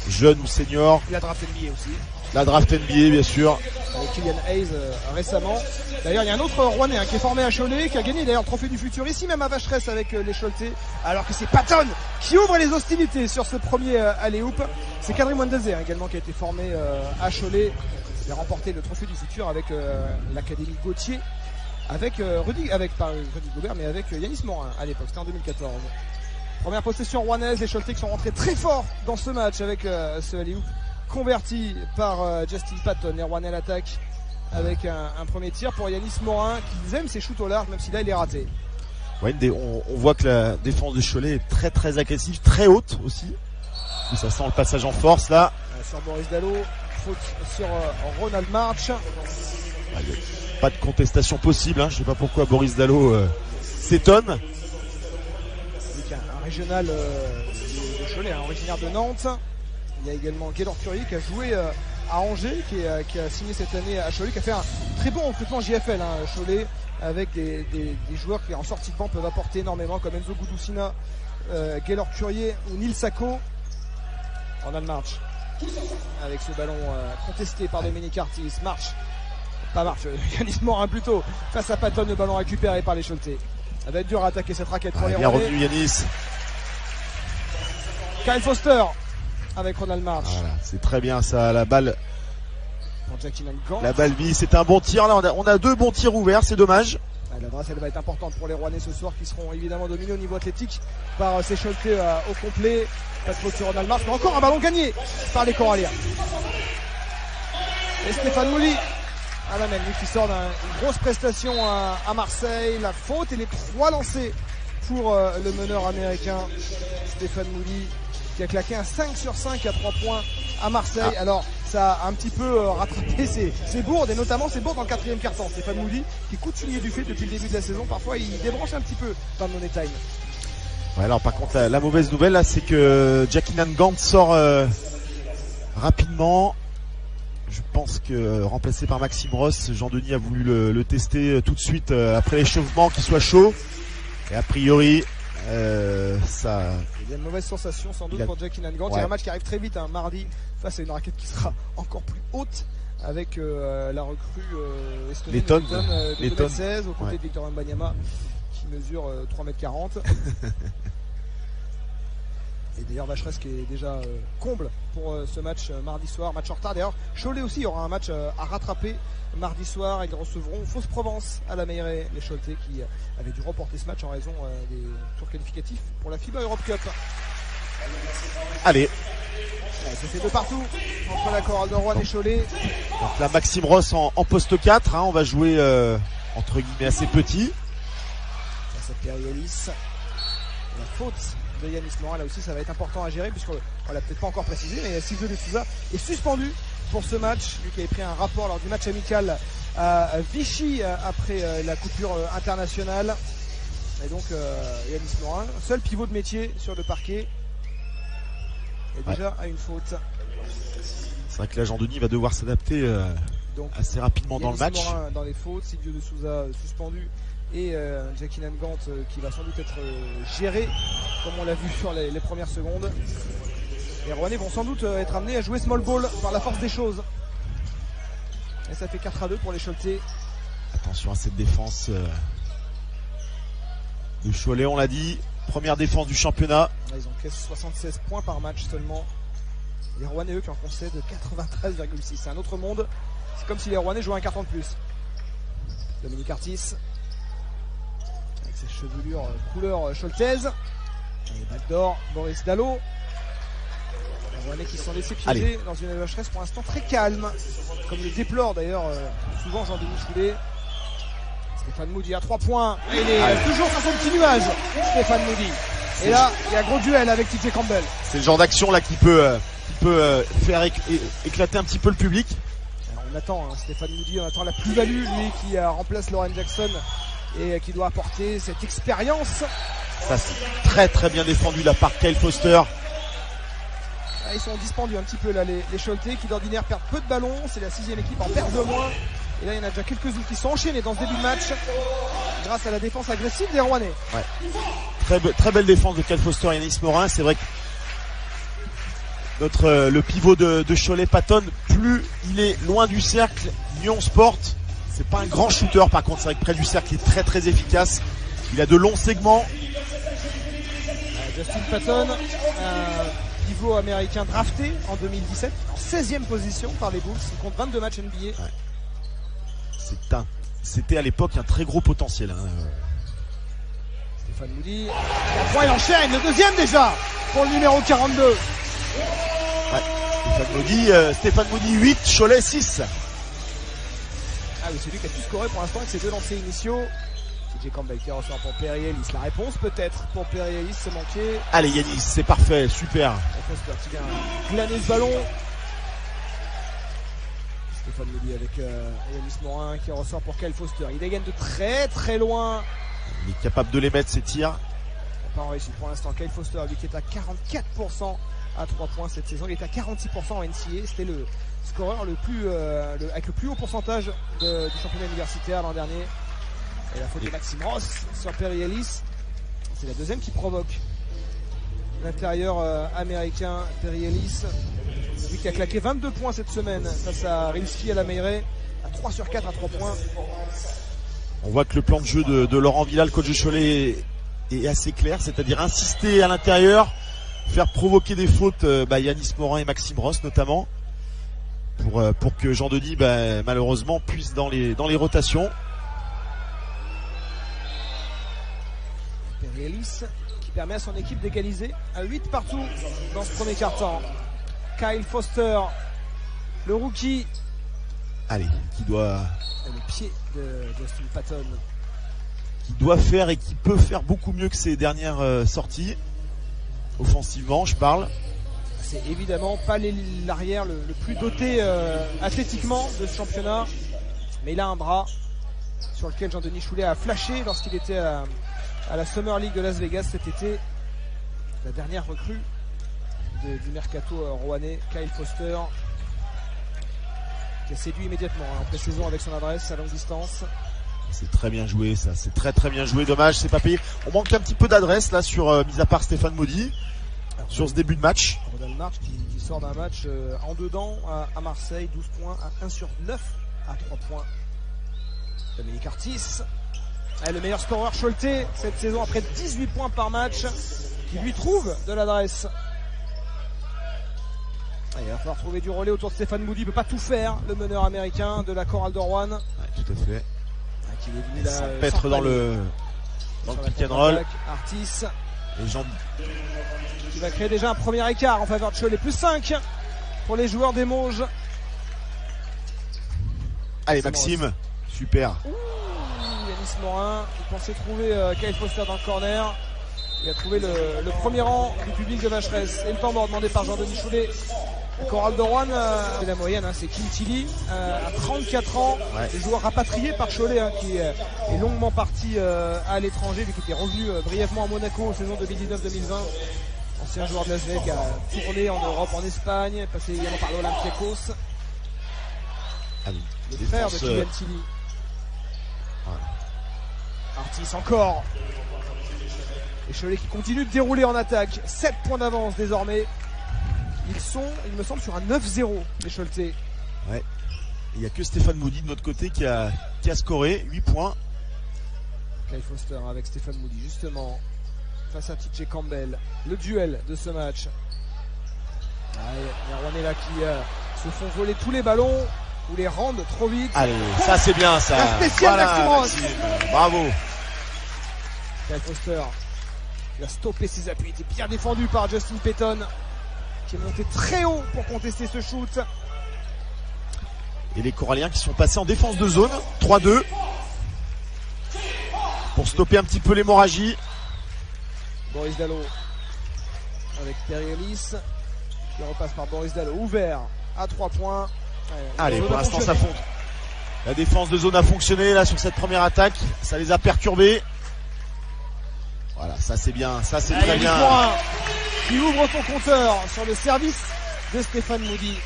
jeune ou senior. La draft NBA aussi. La draft NBA bien sûr. Avec Killian Hayes récemment. D'ailleurs il y a un autre Rouennais qui est formé à Cholet, qui a gagné d'ailleurs le trophée du futur ici même à Vacheresse avec les Choletais, alors que c'est Patton qui ouvre les hostilités sur ce premier alley-oop. C'est Kadri Mwandeze également qui a été formé à Cholet. Il a remporté le trophée du futur avec l'académie Gauthier, avec pas Rudy Gobert mais avec Yanis Morin à l'époque, c'était en 2014. Première possession rouennaise, les Choletais qui sont rentrés très fort dans ce match avec ce alley-oop converti par Justin Patton. Les Rouennais l'attaque avec un premier tir pour Yanis Morin qui aime ses shoots au large même si là il est raté. Ouais, on voit que la défense de Cholet est très très agressive, très haute aussi. Et ça sent le passage en force là. Sur Boris Dallot, faute sur Ronald March. Pas de contestation possible, hein. Je sais pas pourquoi Boris Dallot s'étonne. Un régional de Cholet, originaire de Nantes. Il y a également Gaylor Curier qui a joué à Angers, qui a signé cette année à Cholet, qui a fait un très bon recrutement JFL, Cholet, avec des joueurs qui en sortie de banc peuvent apporter énormément, comme Enzo Gudusina, Gaylor Curier ou Neil Sacco. Ronald March avec ce ballon contesté par Dominique Artis. Yanis Morin plutôt face à Patton, le ballon récupéré par les Choletais. Ça va être dur à attaquer cette raquette pour les bien Rouennais. revenu Yanis. Kyle Foster avec Ronald March. Voilà, c'est très bien ça, la balle. La balle mise, c'est un bon tir. Là, on a deux bons tirs ouverts, c'est dommage. L'adresse elle va être importante pour les Rouennais ce soir, qui seront évidemment dominés au niveau athlétique par ces Choletais au complet. Pas de faute sur Ronald March, mais encore un ballon gagné par les Coralliens. Et Stéphane Mouli à la même, lui qui sort d'une grosse prestation à Marseille. La faute et les 3 lancés pour le meneur américain Stéphane Mouli, qui a claqué un 5 sur 5 à 3 points à Marseille. Alors ça a un petit peu rattrapé ses bourdes, et notamment ses bourdes en 4e quart-temps. Stéphane Mouli, qui est coutumier du fait depuis le début de la saison, parfois il débranche un petit peu dans le money time. Ouais, alors par contre la mauvaise nouvelle là, c'est que Jacqueline Gant sort rapidement. Je pense que remplacé par Maxime Ross, Jean-Denis a voulu le tester tout de suite après l'échauffement, qu'il soit chaud. Et a priori ça... Il y a une mauvaise sensation sans doute pour Jacqueline Gant. Il y a un match qui arrive très vite mardi face à une raquette qui sera encore plus haute, avec la recrue estonienne de 2016 aux côtés de Victor Wembanyama qui mesure 3,40 m. Et d'ailleurs Vacheresse qui est déjà comble pour ce match mardi soir, match en retard. D'ailleurs Cholet aussi, il y aura un match à rattraper mardi soir. Ils recevront Fausse-Provence à la Meilleray, les Choletais qui avaient dû reporter ce match en raison des tours qualificatifs pour la FIBA Europe Cup. Allez, ça fait de partout entre la chorale de Rouen et Cholet. Donc là Maxime Ross en poste 4, on va jouer entre guillemets assez petit. Ça s'appelle Yalis. La faute de Yanis Morin, là aussi ça va être important à gérer, puisqu'on l'a peut-être pas encore précisé, mais Silvio de Souza est suspendu pour ce match, lui qui avait pris un rapport lors du match amical à Vichy après la coupure internationale. Et donc Yanis Morin, seul pivot de métier sur le parquet, et déjà à une faute. C'est vrai que là Jean-Denis va devoir s'adapter assez rapidement dans le match. Morin dans les fautes, Silvio de Souza suspendu, et Jacqueline Gant qui va sans doute être géré comme on l'a vu sur les premières secondes. Les Rouennais vont sans doute être amenés à jouer small ball par la force des choses, et ça fait 4-2 pour les Choletais. Attention à cette défense de Cholet, on l'a dit, première défense du championnat. Ils encaissent 76 points par match seulement. Les Rouennais eux qui en concèdent 93,6. C'est un autre monde, c'est comme si les Rouennais jouaient un carton de plus. Dominique Artis avec ses chevelures couleur choltaise. Et backdoor Boris Dallot. Les Rouennais qui se sont laissés piéger dans une Vacheresse pour l'instant très calme, comme le déplore d'ailleurs souvent Jean-Denis Choulet. Stéphane Moody à 3 points. Et il est toujours sur son petit nuage, Stéphane Moody. Et là, il y a un gros duel avec TJ Campbell. C'est le genre d'action là qui peut faire éclater un petit peu le public. Alors on attend Stéphane Moody, on attend la plus-value, lui qui remplace Lauren Jackson et qui doit apporter cette expérience. Ça c'est très très bien défendu là par Kyle Foster. Ils sont dispendus un petit peu là les Choletais, qui d'ordinaire perdent peu de ballons. C'est la 6e équipe en perd de moins. Et là il y en a déjà quelques-uns qui sont enchaînés dans ce début de match grâce à la défense agressive des Rouennais. Ouais. Très belle défense de Kyle Foster et Yanis Morin. C'est vrai que le pivot de Cholet, Patton, plus il est loin du cercle, mieux on se porte. C'est pas un grand shooter, par contre, c'est vrai que près du cercle, il est très très efficace. Il a de longs segments. Justin Patton, pivot américain drafté en 2017, en 16e position par les Bulls. Il compte 22 matchs NBA. Ouais. C'était à l'époque un très gros potentiel. Hein. Stéphane Moody, il enchaîne, le deuxième déjà pour le numéro 42. Ouais. Stéphane Moody 8, Cholet 6. Ah oui, c'est lui qui a tout scoré pour l'instant avec ses deux lancers initiaux. TJ Campbell qui reçoit pour Perry Ellis. La réponse peut-être pour Perry Ellis, c'est manqué. Allez Yanis, c'est parfait, super. Foster qui vient glaner ce ballon. Stéphane Moody avec Yanis Morin qui ressort pour Kyle Foster. Il dégaine de très très loin. Il est capable de les mettre, ces tirs. Il n'a pas réussi pour l'instant. Kyle Foster, lui qui est à 44% à 3 points cette saison. Il est à 46% en NCAA. C'était le scoreur avec le plus haut pourcentage du championnat universitaire l'an dernier. Et la faute de Maxime Ross sur Perry Ellis. C'est la deuxième qui provoque l'intérieur américain Perry Ellis. Lui qui a claqué 22 points cette semaine face à Rilski à la Meirée, à 3 sur 4 à 3 points. On voit que le plan de jeu de Laurent Villa, le coach de Cholet, est assez clair, c'est-à-dire insister à l'intérieur, faire provoquer des fautes Yanis Morin et Maxime Ross notamment, pour que Jean-Denis malheureusement puisse dans les rotations. Perry Ellis qui permet à son équipe d'égaliser à 8 partout dans ce premier quart-temps. Kyle Foster, le rookie. Allez, qui doit... Le pied de Justin Patton. Qui doit faire et qui peut faire beaucoup mieux que ses dernières sorties. Offensivement, je parle. C'est évidemment pas l'arrière le plus doté athlétiquement de ce championnat. Mais il a un bras sur lequel Jean-Denis Choulet a flashé lorsqu'il était à la Summer League de Las Vegas cet été. La dernière recrue du mercato rouennais, Kyle Foster, qui a séduit immédiatement en pré-saison avec son adresse à longue distance. C'est très bien joué ça, c'est très très bien joué, dommage c'est pas payé. On manque un petit peu d'adresse là sur, mis à part Stéphane Moody, sur ce début de match. Rodal March qui sort d'un match en dedans à Marseille, 12 points à 1 sur 9 à 3 points. Dominique Artis, le meilleur scoreur Choletais cette saison après 18 points par match, qui lui trouve de l'adresse. Il va falloir trouver du relais autour de Stéphane Moody. Il ne peut pas tout faire, le meneur américain de la chorale de Rouen. Ouais, tout à fait. Qui est venu s'empêtre dans le pick and roll. Artis. Les gens... qui va créer déjà un premier écart en faveur de Cholet. Plus 5 pour les joueurs des Mauges. Allez Maxime, super. Yanis Morin, il pensait trouver Kyle Foster dans le corner. Il a trouvé le premier rang du public de Vacheresse. Et le temps mort demandé par Jean-Denis Choulet. La chorale de Rouen, c'est la moyenne, c'est Kim Tilly, à 34 ans, le joueur rapatrié par Cholet, qui est longuement parti à l'étranger, lui qui était revenu brièvement à Monaco en saison 2019-2020. Ancien joueur de l'ASVEC qui a tourné en Europe, en Espagne, passé également par l'Olympiakos. Le frère de Kylian Tilly. Artis encore. Et Cholet qui continue de dérouler en attaque. 7 points d'avance désormais. Ils sont, il me semble, sur un 9-0, les Choletais. Ouais. Il n'y a que Stéphane Moody de notre côté qui a scoré 8 points. Kyle Foster avec Stéphane Moody, justement, face à TJ Campbell. Le duel de ce match. Les Rouennais là qui se font voler tous les ballons ou les rendent trop vite. Allez, ça c'est bien ça. La spéciale Maxime. Bravo. Kyle Foster, il a stoppé ses appuis. Il était bien défendu par Justin Patton, qui est monté très haut pour contester ce shoot. Et les Coralliens qui sont passés en défense de zone, 3-2, pour stopper un petit peu l'hémorragie. Boris Dallot avec Perry Ellis qui repasse par Boris Dallot, ouvert à 3 points. Allez, pour l'instant ça fonde. La défense de zone a fonctionné là sur cette première attaque, ça les a perturbés. Voilà, ça c'est bien, ça c'est très bien. Qui ouvre son compteur sur le service de Stéphane Moody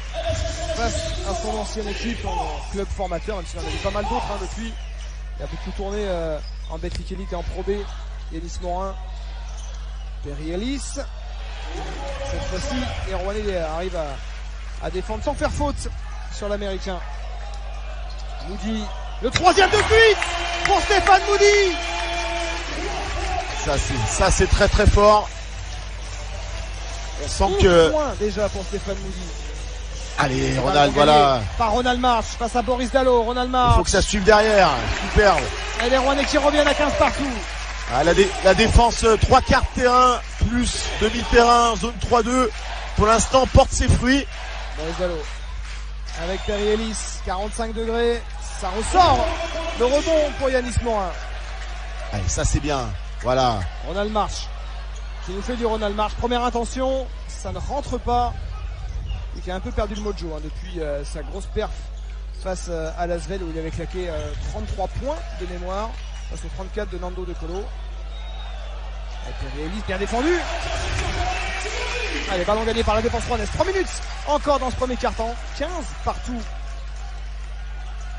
face à son ancienne équipe en club formateur, même s'il en a eu pas mal d'autres depuis. Il a beaucoup tourné en Betclic Elite et en Pro B. Yanis Morin, Perry Ellis, Cette fois-ci, les Rouennais arrivent à défendre sans faire faute sur l'Américain. Moody, le troisième de suite pour Stéphane Moody. Ça c'est très très fort. On sent que... Point déjà pour Stéphane Moody. Allez, Ronald, voilà. Par Ronald March face à Boris Dallot. Ronald March. Il faut que ça suive derrière. Superbe. Et les Rouennais qui reviennent à 15 partout. Ah, la défense 3 quarts terrain plus demi-terrain, zone 3-2. Pour l'instant, porte ses fruits. Boris Dallot avec Perry Ellis, 45 degrés. Ça ressort. Le rebond pour Yanis Morin. Allez, ça c'est bien. Voilà. Ronald March qui nous fait du Ronald March. Première intention, ça ne rentre pas. Et qui a un peu perdu le mojo depuis sa grosse perf face à Lasvel où il avait claqué 33 points de mémoire face aux 34 de Nando De Colo. Perry Ellis bien défendu. Allez, ballon gagné par la défense rouennaise. 3 minutes encore dans ce premier quart-temps. 15 partout.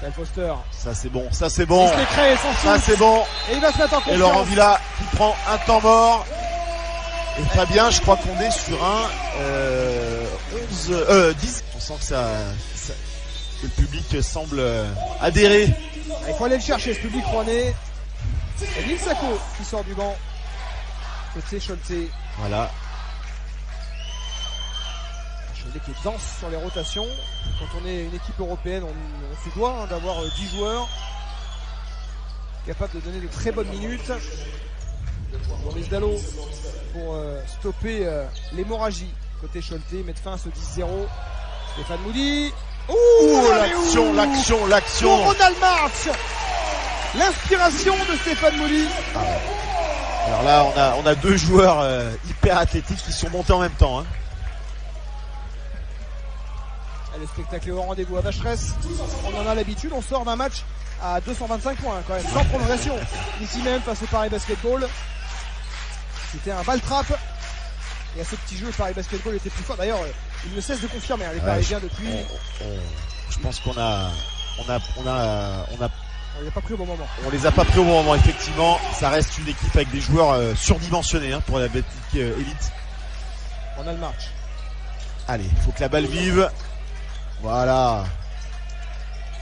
Kyle Foster. Ça c'est bon, ça c'est bon. Il se l'est créé, ça c'est bon. Et il va se mettre en confiance. Et Laurent Villa qui prend un temps mort. Et Fabien, je crois qu'on est sur un 10. On sent que que le public semble adhérer. Il faut aller le chercher, ce public rouennais. Et Nils Sako qui sort du banc. Côté Cholte. Voilà. Cholte qui est dense sur les rotations. Quand on est une équipe européenne, on se doit d'avoir 10 joueurs capables de donner de très bonnes minutes. Boris Dallot pour stopper l'hémorragie côté Cholte, mettre fin à ce 10-0. Stéphane Moody. L'action. Pour Ronald March. L'inspiration de Stéphane Moody. Alors là, on a deux joueurs hyper athlétiques qui sont montés en même temps. Hein. Le spectacle est au rendez-vous à Vacheresse. On en a l'habitude, on sort d'un match à 225 points quand même, sans prolongation. Ici même face au Paris Basketball. C'était un ball trap. Et à ce petit jeu, le Paris Basketball était plus fort. D'ailleurs, il ne cesse de confirmer les Parisiens depuis. Je pense qu'on on les a pas pris au bon moment. On les a pas pris au bon moment, effectivement. Ça reste une équipe avec des joueurs surdimensionnés pour la Betclic Elite. On a le match. Allez, il faut que la balle vive. Voilà.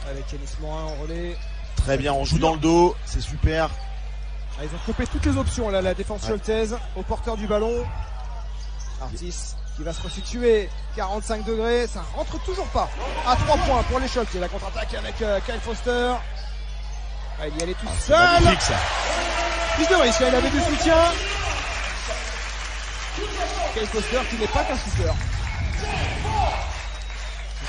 Avec Yanis Morin en relais. Très bien, on joue dans le dos, c'est super. Ils ont coupé toutes les options là, la défense choltaise au porteur du ballon. Artis qui va se resituer, 45 degrés, ça rentre toujours pas. À 3 points pour les Cholte. La contre-attaque avec Kyle Foster. Il y allait tout seul. Magnifique, ça. Prise de risque, il avait du soutien. Kyle Foster qui n'est pas qu'un shooter.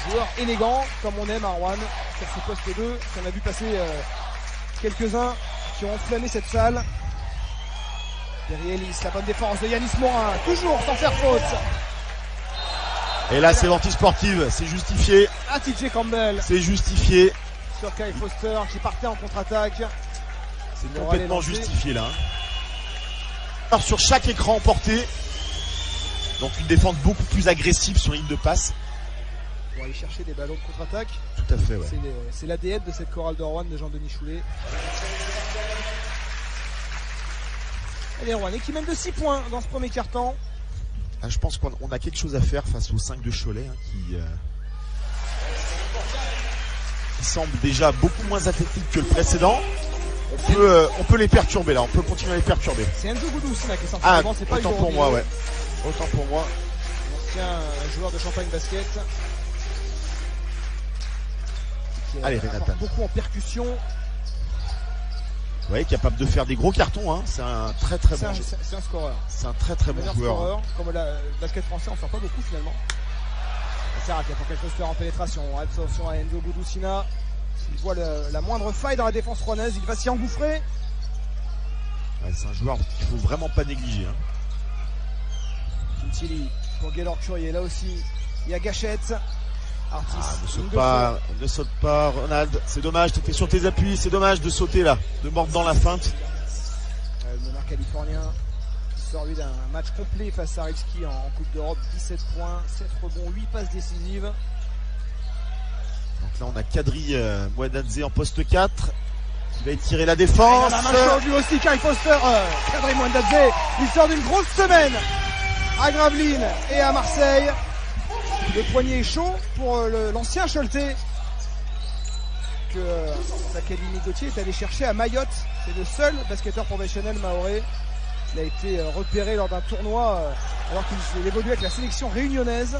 Joueur élégant comme on aime à Rouen sur ce poste 2. On a vu passer quelques-uns qui ont enflammé cette salle. Perry Ellis, la bonne défense de Yanis Morin, toujours sans faire faute. Et là c'est l'anti-sportive, c'est justifié. À TJ Campbell. C'est justifié. Sur Kyle Foster qui partait en contre-attaque. C'est complètement justifié là. Alors, sur chaque écran emporté. Donc une défense beaucoup plus agressive sur ligne de passe. Pour aller chercher des ballons de contre-attaque. Tout à fait, ouais. C'est l'ADN de cette chorale de Rouen de Jean-Denis Choulet. Et les Rouennais qui mènent de 6 points dans ce premier quart-temps. Ah, je pense qu'on a quelque chose à faire face aux 5 de Cholet qui semble déjà beaucoup moins athlétique que le précédent. On peut les perturber là, on peut continuer à les perturber. C'est Enzo Goudoussina qui est sorti devant, c'est pas autant pour moi, ouais. Autant pour moi. Ancien joueur de Champagne Basket. Allez, Renatan. Beaucoup en percussion. Ouais, capable de faire des gros cartons, hein. C'est un très très bon joueur. C'est un scoreur. C'est un très très bon joueur. Scoreur. Comme le basket français, on sort pas beaucoup finalement. C'est raté pour quelque chose en pénétration. Attention à Enzo Goudoussina. S'il voit la moindre faille dans la défense rouennaise, il va s'y engouffrer. Ouais, c'est un joueur qu'il faut vraiment pas négliger. Hein. Quintili pour Gaylor Curier. Là aussi, il y a Gachette. Artis, ne saute pas, Ronald. C'est dommage, tu étais sur tes appuis. C'est dommage de sauter là, de mordre dans la feinte. Le meneur californien qui sort lui d'un match complet face à Rivski en Coupe d'Europe. 17 points, 7 rebonds, 8 passes décisives. Donc là, on a Kadri Mouadadze en poste 4. Qui va étirer la défense. La main chaude lui aussi, Kyle Foster. Kadri Mouadadze, il sort d'une grosse semaine à Gravelines et à Marseille. Le poignet est chaud pour l'ancien Choletais que Sakhalini Gauthier est allé chercher à Mayotte. C'est le seul basketteur professionnel mahorais. Il a été repéré lors d'un tournoi alors qu'il évoluait avec la sélection réunionnaise.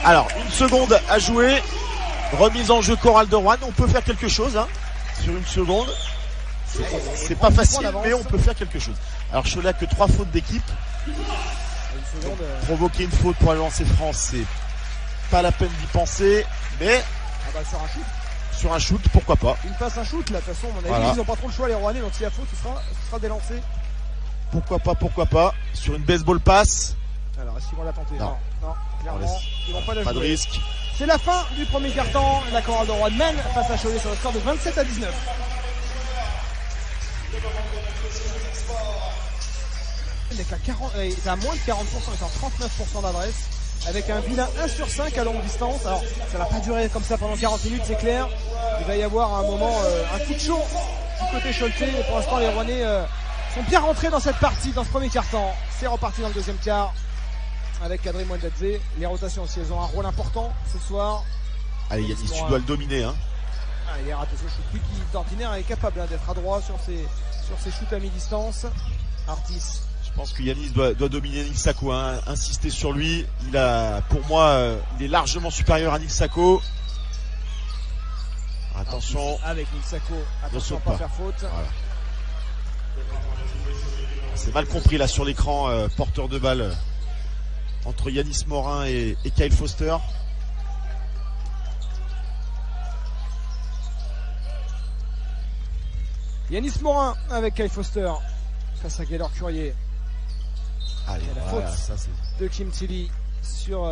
Alors, une seconde à jouer. Remise en jeu Coral de Rouen. On peut faire quelque chose hein, sur une seconde. C'est pas facile, mais on peut faire quelque chose. Alors, Cholet a que 3 fautes d'équipe. Provoquer une faute pour aller lancer France, c'est pas la peine d'y penser. Mais sur un shoot, pourquoi pas. Une passe, un shoot, là, de toute façon, à mon avis, voilà. Ils n'ont pas trop le choix, les Rouennais, donc s'il y a faute, ce sera des lancers. Pourquoi pas. Sur une baseball pass. Alors, est-ce qu'ils vont la tenter? Non, clairement, ils vont pas la jouer. Pas de risque. C'est la fin du premier quart-temps. La Coral de Rouen mène face à Cholet sur le score de 27-19. Il est à moins de 40%, il est en 39% d'adresse. Avec un vilain 1 sur 5 à longue distance. Alors, ça va pas durer comme ça pendant 40 minutes, c'est clair. Il va y avoir à un moment un coup de chaud du côté Choletais. Et pour l'instant, les Rouennais sont bien rentrés dans cette partie, dans ce premier quart-temps. C'est reparti dans le deuxième quart avec Kadri Mwendadze. Les rotations aussi, elles ont un rôle important ce soir. Allez Yanis, tu dois le dominer hein. Il a raté ce shoot. Lui qui d'ordinaire est capable d'être adroit sur ses shoots à mi-distance. Artis. Je pense que Yanis doit dominer Nick Sacco, hein. Insister sur lui. Pour moi, il est largement supérieur à Nick Sacco. Attention. Avec Nick Sacco, attention à pas faire faute. Voilà. C'est mal compris là sur l'écran, porteur de balle entre Yanis Morin et Kyle Foster. Yanis Morin avec Kyle Foster face à Gaylor Curier. Allez, la voilà, faute ça, de Kim Tilly sur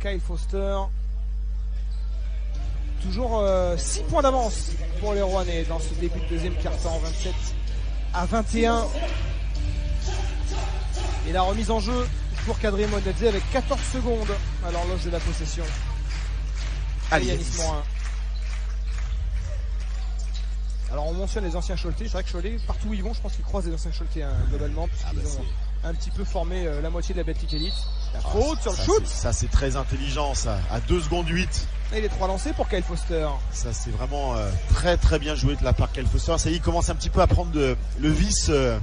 Kyle Foster. Toujours 6 points d'avance pour les Rouennais dans ce début de deuxième quart-temps, 27-21. Et la remise en jeu pour Kadri Mwendadze avec 14 secondes à l'horloge de la possession. allez Yanis Yanis. Morin. Alors on mentionne les anciens Choletais. C'est vrai que Cholet, partout où ils vont, je pense qu'ils croisent les anciens Choletais hein, globalement, puisqu'ils ont un petit peu formé la moitié de la Betclic Elite. La faute sur le shoot. Ça c'est très intelligent ça. À 2 secondes 8. Et les 3 lancés pour Kyle Foster. Ça c'est vraiment très bien joué de la part de Kyle Foster. Ça y est, il commence un petit peu à prendre le vice de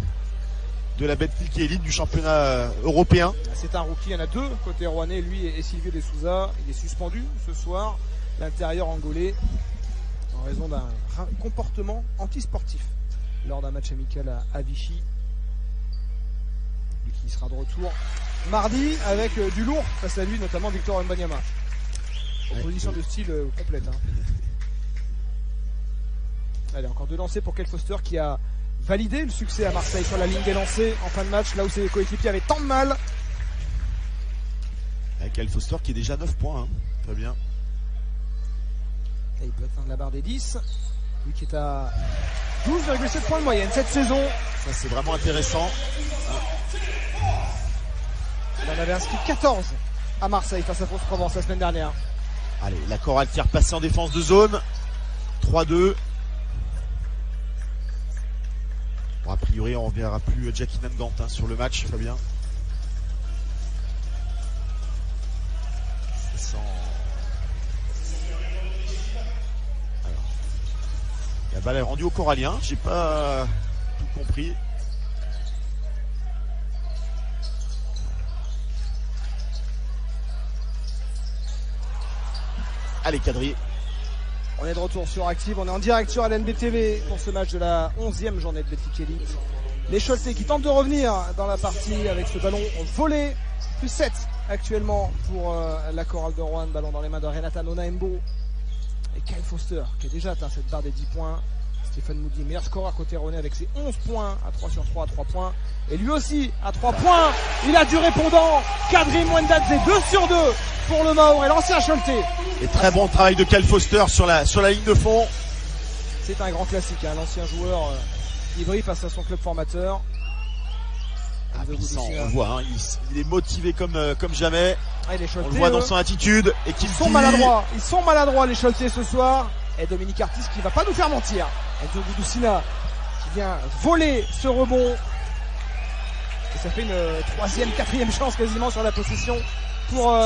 la Betclic Elite du championnat européen. C'est un rookie, il y en a 2 côté rouennais, lui et Silvio De Souza. Il est suspendu ce soir, l'intérieur angolais, en raison d'un comportement antisportif lors d'un match amical à Vichy. Lui qui sera de retour mardi avec du lourd face à lui, notamment Victor Mbanyama. Opposition de style complète. Hein. Allez, encore 2 lancers pour Kyle Foster qui a validé le succès à Marseille sur la ligne des lancers en fin de match, là où ses coéquipiers avaient tant de mal. Avec Kyle Foster qui est déjà 9 points. Hein. Très bien. Et il peut atteindre la barre des 10. Lui qui est à 12,7 points de moyenne cette saison. Ça c'est vraiment intéressant. Il en avait inscrit 14 à Marseille face à Fos-Provence la semaine dernière. Allez, la chorale qui est repassée en défense de zone. 3-2. Bon, a priori, on ne reverra plus Jackie Nangant hein, sur le match, Fabien. Alors, la balle est rendue au Corallien. J'ai pas tout compris. Allez, Kadri. On est de retour sur Active, on est en direct sur LNB-TV pour ce match de la 11e journée de Betclic Elite. Les Choletais qui tentent de revenir dans la partie avec ce ballon volé. Plus 7 actuellement pour la Chorale de Rouen. Ballon dans les mains de Renata Nonaembo. Et Kyle Foster qui a déjà atteint cette barre des 10 points. Stéphane Moudi, meilleur scoreur côté rouennais avec ses 11 points à 3 sur 3 à 3 points. Et lui aussi à 3 points. Il a du répondant. Kadri Mwendadze 2 sur 2 pour le Mahorais, l'ancien Choletais. Et très bon travail de Kyle Foster sur la ligne de fond. C'est un grand classique, hein, l'ancien joueur qui brille face à son club formateur. On le voit, hein, il est motivé comme jamais. Ah, les on le voit dans son attitude. Et ils sont maladroits les Choletais ce soir. Et Dominique Artis qui va pas nous faire mentir. Enzo Gudusina qui vient voler ce rebond. Et ça fait une troisième, quatrième chance quasiment sur la possession pour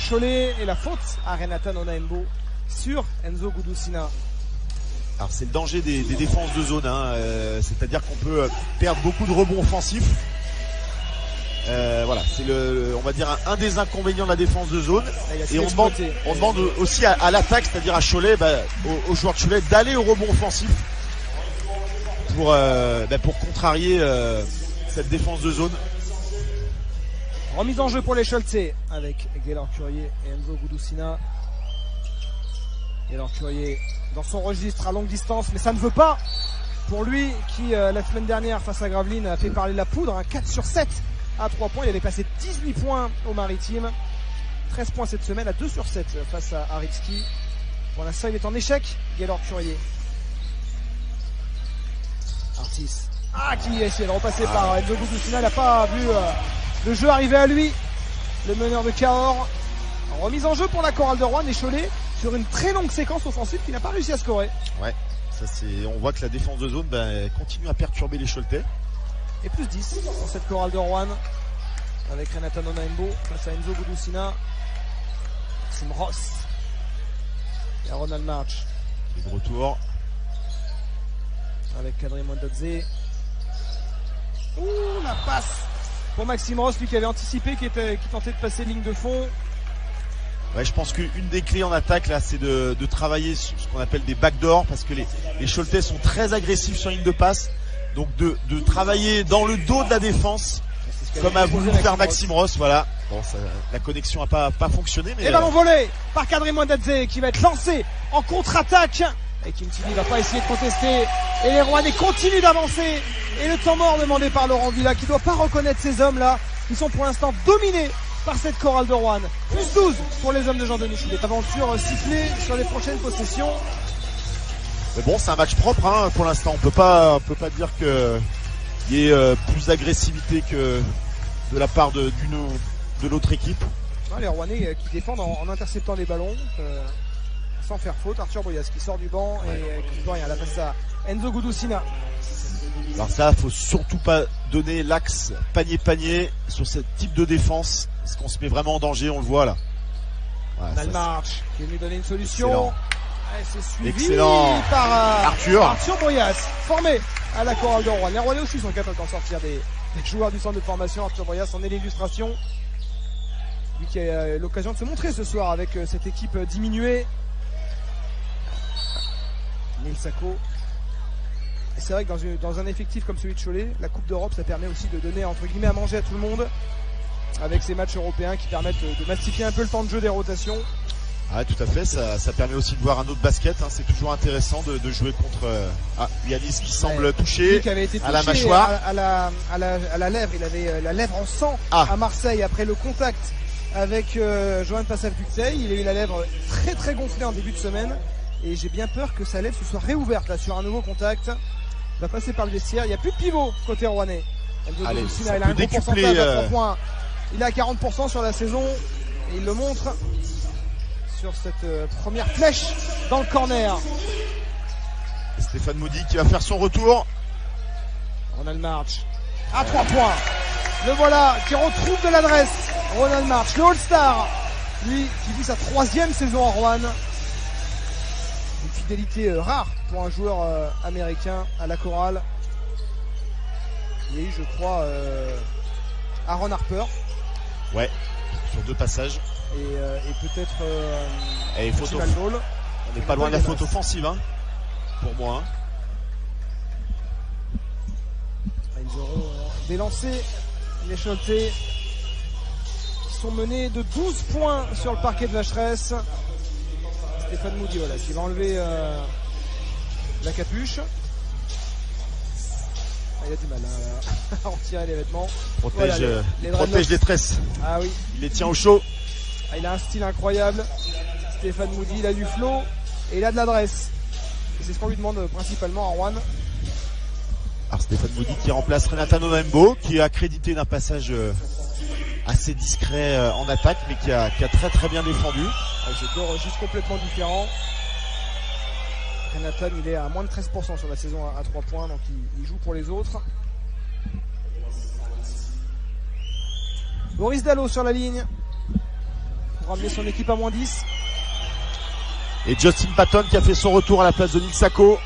Cholet. Et la faute à Renatan Onaembo sur Enzo Gudusina. Alors c'est le danger des défenses de zone, hein. C'est-à-dire qu'on peut perdre beaucoup de rebonds offensifs. Voilà, c'est on va dire un des inconvénients de la défense de zone. Et on demande aussi à l'attaque, c'est-à-dire à Cholet, aux joueurs de Cholet, d'aller au rebond offensif pour contrarier cette défense de zone. Remise en jeu pour les Choletais avec Gaylor Curier et Enzo Gudusina. Gaylor Curier dans son registre à longue distance, mais ça ne veut pas pour lui qui la semaine dernière face à Gravelines a fait parler la poudre, 4 sur 7 à 3 points, il avait passé 18 points au Maritime, 13 points cette semaine à 2 sur 7 face à Aritsky. Pour l'instant il est en échec, Gaylor Curier. Artis, qui essaie de repasser par Enzo Gudusina, il n'a pas vu le jeu arriver à lui, le meneur de Cahors. Remise en jeu pour la chorale de Roanne et Cholet sur une très longue séquence offensive qui n'a pas réussi à scorer. Ouais, ça on voit que la défense de zone continue à perturber les Choletais. Et plus 10 pour cette chorale de Roanne avec Renatan Onaembo face à Enzo Gudusina, Maxime Ross et à Ronald March. Et de retour avec Kadri Mwandadze. La passe pour Maxime Ross, lui qui avait anticipé, qui tentait de passer ligne de fond. Ouais, je pense qu'une des clés en attaque là, c'est de travailler sur ce qu'on appelle des backdoors, parce que les Choletais sont très agressifs sur ligne de passe. Donc de travailler dans le dos de la défense, comme a voulu faire Maxime Ross. Voilà. Bon, la connexion n'a pas fonctionné. Mais et ballon volé par Kadri Mwandadze qui va être lancé en contre-attaque. Et Kim Tilly va pas essayer de contester. Et les Rouennais continuent d'avancer. Et le temps mort demandé par Laurent Villa, qui doit pas reconnaître ces hommes-là, qui sont pour l'instant dominés par cette chorale de Roanne. Plus 12 pour les hommes de Jean-Denis Choulet. Aventure sifflée sur les prochaines possessions. Mais bon, c'est un match propre, hein, pour l'instant. On peut pas dire qu'il y ait plus d'agressivité que de la part de l'autre équipe. Les Rouennais qui défendent en interceptant les ballons, sans faire faute. Arthur Boyas qui sort du banc et qui ne peut rien. La passe à Enzo Gudusina. Alors ça, faut surtout pas donner l'axe panier-panier sur ce type de défense, parce qu'on se met vraiment en danger, on le voit là. Voilà, Nalmarch qui est venu donner une solution. C'est suivi par Arthur Boyas, formé à la chorale de Roanne. Les Rouennais aussi sont capables d'en sortir des joueurs du centre de formation. Arthur Boyas en est l'illustration. Lui qui a l'occasion de se montrer ce soir avec cette équipe diminuée. Neil Sacco. Et c'est vrai que dans un effectif comme celui de Cholet, la Coupe d'Europe, ça permet aussi de donner entre guillemets à manger à tout le monde, avec ces matchs européens qui permettent de massifier un peu le temps de jeu des rotations. Ah, tout à fait, ça permet aussi de voir un autre basket, hein. C'est toujours intéressant de jouer contre Yanis qui semble touché, qui avait été touché à la mâchoire, à la lèvre. Il avait la lèvre en sang à Marseille après le contact avec Johan Passav-Ducteil. Il a eu la lèvre très très gonflée en début de semaine et j'ai bien peur que sa lèvre se soit réouverte là sur un nouveau contact. Il va passer par le vestiaire. Il n'y a plus de pivot côté rouennais. Allez, il a un gros pourcentage à 3 points. Il est à 40% sur la saison et il le montre sur cette première flèche dans le corner. Stéphane Moody qui va faire son retour. Ronald March à 3 points. Le voilà qui retrouve de l'adresse. Ronald March, le All-Star, lui qui vit sa 3e saison en Roanne. Une fidélité rare pour un joueur américain à la chorale. Il y a eu, je crois, Aaron Harper. Ouais, sur 2 passages. Et peut-être photo. On n'est pas loin de la faute offensive, hein, pour moi. Ils auront des lancers, les Choletais qui sont menés de 12 points sur le parquet de Vacheresse. Stéphane Moody, voilà, qui va enlever la capuche. Il a du mal à retirer les vêtements. Protège les tresses. Ah oui. Il les tient au chaud. Il a un style incroyable. Stéphane Moody, il a du flow et il a de l'adresse. Et c'est ce qu'on lui demande principalement à Roanne. Alors Stéphane Moody qui remplace Renatan Onaembo, qui est accrédité d'un passage assez discret en attaque, mais qui a très très bien défendu. Avec 2 registres complètement différents. Renatan, il est à moins de 13% sur la saison à 3 points, donc il joue pour les autres. Boris Dallo sur la ligne pour ramener son équipe à -10. Et Justin Patton qui a fait son retour à la place de Nils Sako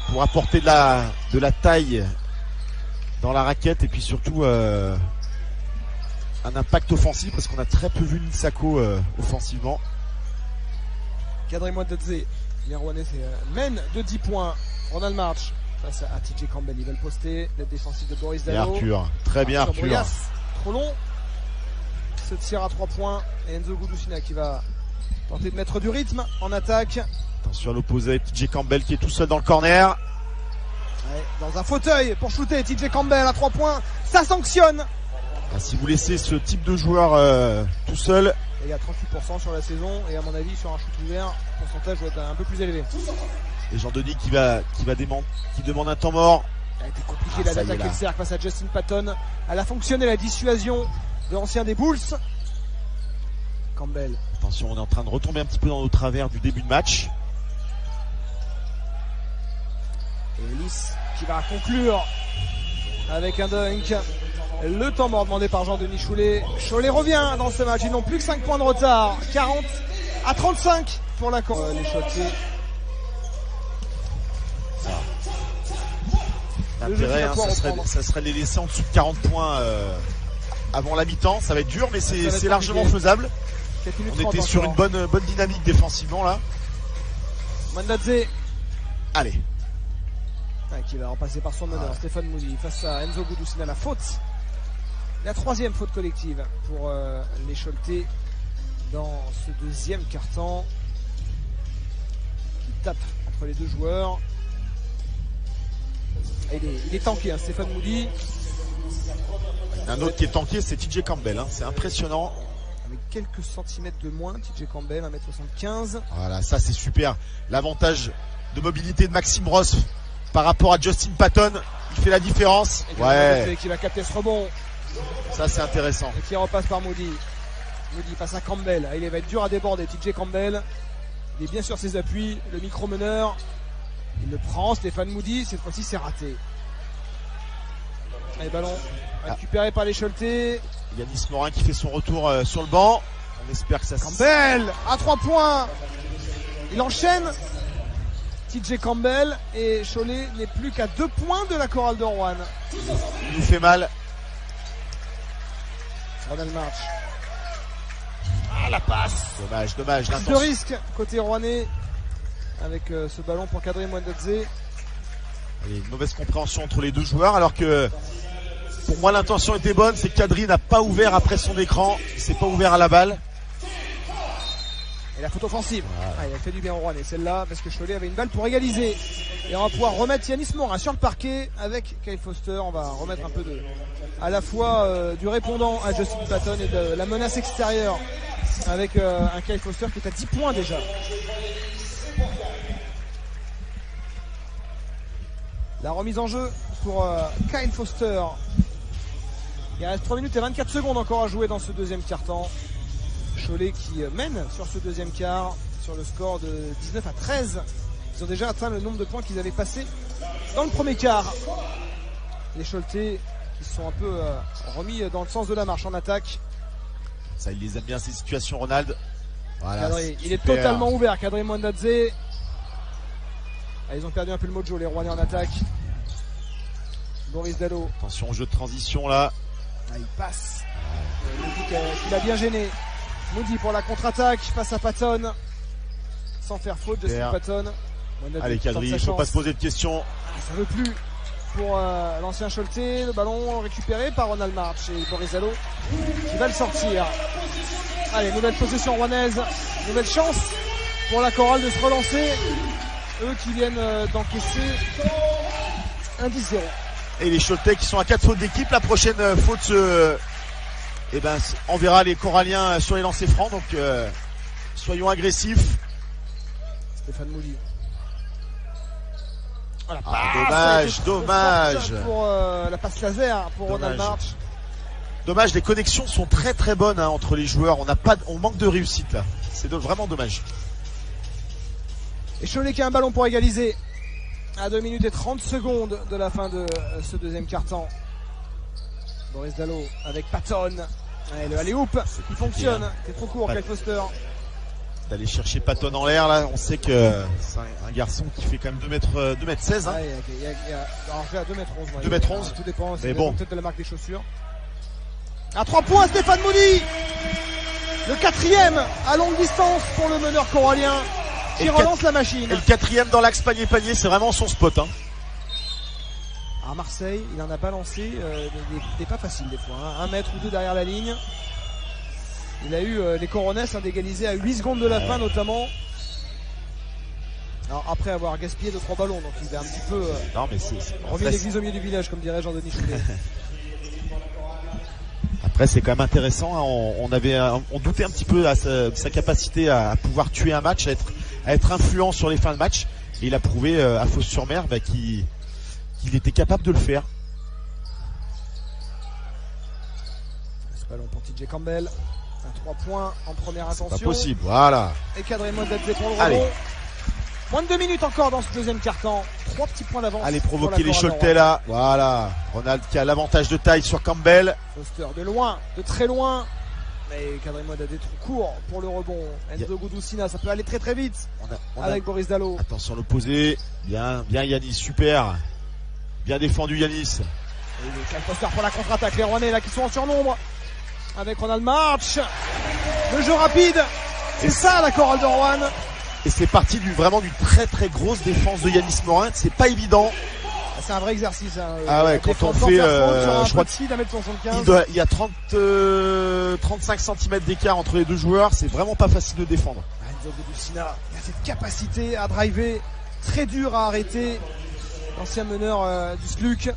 pour apporter de la taille dans la raquette et puis surtout un impact offensif parce qu'on a très peu vu Nils Sako offensivement. Kadri Mwandadze, les Rouennais mène de 10 points. Ronald March face à TJ Campbell, ils veulent poster l'aide défensive de Boris Et Dallo. Arthur, très bien Arthur. Bruyas, trop long. Ce tir à 3 points et Enzo Gudusina qui va tenter de mettre du rythme en attaque. Attention à l'opposé, TJ Campbell qui est tout seul dans le corner. Ouais, dans un fauteuil pour shooter, TJ Campbell à 3 points, ça sanctionne. Ah, si vous laissez ce type de joueur tout seul. Et il y a 38% sur la saison et à mon avis sur un shoot ouvert, le pourcentage doit être un peu plus élevé. Et Jean-Denis qui demande un temps mort. Ça a été compliqué d'attaquer le cercle face à Justin Patton. Elle a fonctionné la dissuasion de l'ancien des Bulls. Campbell. Attention, on est en train de retomber un petit peu dans nos travers du début de match. Et Ellis qui va conclure avec un dunk. Le temps mort demandé par Jean-Denis Cholet. Cholet revient dans ce match. Ils n'ont plus que 5 points de retard. 40-35 pour la Corée. Les Chotiers. L'intérêt, ça serait de les laisser en dessous de 40 points avant la mi-temps. Ça va être dur, mais c'est largement faisable. On était sur une bonne dynamique défensivement là. Mwandadze. Allez. Qui va repasser par son meneur, Stéphane Moody, face à Enzo Gudusina. La faute. La 3e faute collective pour les Choletais dans ce deuxième quart-temps. Qui tape entre les deux joueurs. Il est tanké, hein, Stéphane Moody. Un autre qui est tanké, c'est TJ Campbell. Hein. C'est impressionnant. Avec quelques centimètres de moins, TJ Campbell, 1m75. Voilà, ça c'est super. L'avantage de mobilité de Maxime Ross par rapport à Justin Patton, il fait la différence. Ouais. Qui va capter ce rebond. Ça c'est intéressant. Et qui repasse par Moody. Moody passe à Campbell. Il va être dur à déborder, TJ Campbell. Il est bien sur ses appuis. Le micro-meneur. Il le prend, Stéphane Moody. Cette fois-ci, c'est raté. Allez, ballon récupéré par les Choletais. Yanis Morin qui fait son retour sur le banc. On espère que ça... Campbell à 3 points. Il enchaîne. TJ Campbell et Cholet n'est plus qu'à 2 points de la chorale de Rouen. Il nous fait mal. Ronald March. Ah, la passe. Dommage. De risque côté rouennais avec ce ballon pour Kadri Mwandadze. Une mauvaise compréhension entre les deux joueurs alors que pour moi l'intention était bonne, c'est que Kadri n'a pas ouvert après son écran, il s'est pas ouvert à la balle. Et la faute offensive. Il a fait du bien au Rouennais celle-là parce que Cholet avait une balle pour égaliser. Et on va pouvoir remettre Yanis Morin sur le parquet avec Kyle Foster. On va remettre un peu à la fois du répondant à Justin Patton et de la menace extérieure avec un Kyle Foster qui est à 10 points déjà. La remise en jeu pour Kyle Foster. Il reste 3 minutes et 24 secondes encore à jouer dans ce deuxième quart-temps. Cholet qui mène sur ce deuxième quart sur le score de 19-13. Ils ont déjà atteint le nombre de points qu'ils avaient passé dans le premier quart. Les Choletais qui sont un peu remis dans le sens de la marche en attaque. Ça, il les aime bien ces situations, Ronald. Voilà, Kadri, il est totalement ouvert, Kadri Mwandadze. Ils ont perdu un peu le mojo, les Rouennais en attaque. Boris Dallo. Attention au jeu de transition là. Il passe. Il a bien gêné. Moody pour la contre-attaque face à Patton. Sans faire faute, Justin Patton. Allez Kadri, il ne faut pas se poser de questions. Ça ne veut plus pour l'ancien Choletais. Le ballon récupéré par Ronald March et Boris Dallo qui va le sortir. Allez, nouvelle possession rouennaise. Nouvelle chance pour la chorale de se relancer. Eux qui viennent d'encaisser un 10-0. Et les Choletais qui sont à 4 fautes d'équipe. La prochaine faute on verra les Coralliens sur les lancers francs. Donc soyons agressifs. Stéphane Moody. Dommage. Pour la passe laser pour Ronald March. Dommage, les connexions sont très très bonnes entre les joueurs. On manque de réussite là. C'est vraiment dommage. Et Cholet qui a un ballon pour égaliser à 2 minutes et 30 secondes de la fin de ce deuxième quart-temps. Boris Dallo avec Patton. Ouais, le alley-oop qui fonctionne. C'est trop court, Kyle Foster. D'aller chercher Patton en l'air là, on sait que c'est un garçon qui fait quand même 2m16 hein. Alors fait à 2m11. 2m11. Tout dépend, mais bon. Peut-être de la marque des chaussures. À 3 points, Stéphane Mouni. Le 4e à longue distance pour le meneur corallien qui relance la machine. Et le 4e dans l'axe panier-panier, c'est vraiment son spot hein. À Marseille, il en a balancé des pas faciles des fois, hein. 1 mètre ou 2 derrière la ligne. Il a eu les Coronets d'égaliser à 8 secondes de la fin notamment. Alors après avoir gaspillé 2-3 ballons, donc il a un petit peu remis l'église au milieu du village, comme dirait Jean-Denis Choulet. Après c'est quand même intéressant, hein. On doutait un petit peu à sa capacité à pouvoir tuer un match, à être influent sur les fins de match. Et il a prouvé à Fos-sur-Mer qu'il était capable de le faire. Ce ballon pour TJ Campbell. Un 3 points en première intention. C'est pas possible, voilà. Et cadré Mozadze pour le rebond. Moins de 2 minutes encore dans ce deuxième quart-temps. 3 petits points d'avance. Allez provoquer les Choletais là. Voilà. Ronald qui a l'avantage de taille sur Campbell. Foster de loin, de très loin. Mais Kadri Modadé trop court pour le rebond. Enzo Gudusina, ça peut aller très très vite. Avec Boris Dalot. Attention l'opposé. Bien Yanis, super. Bien défendu Yanis. Et Kyle Foster pour la contre-attaque. Les Rouennais là qui sont en surnombre. Avec Ronald March. Le jeu rapide. C'est ça la chorale de Rouen. Et c'est parti vraiment d'une très très grosse défense de Yanis Morin. C'est pas évident. C'est un vrai exercice. Hein. Ah ouais, quand on fait, je crois qu'il y a 35 cm d'écart entre les deux joueurs. C'est vraiment pas facile de défendre. Enzo Gudusina, il a cette capacité à driver, très dur à arrêter. L'ancien meneur du SLUC.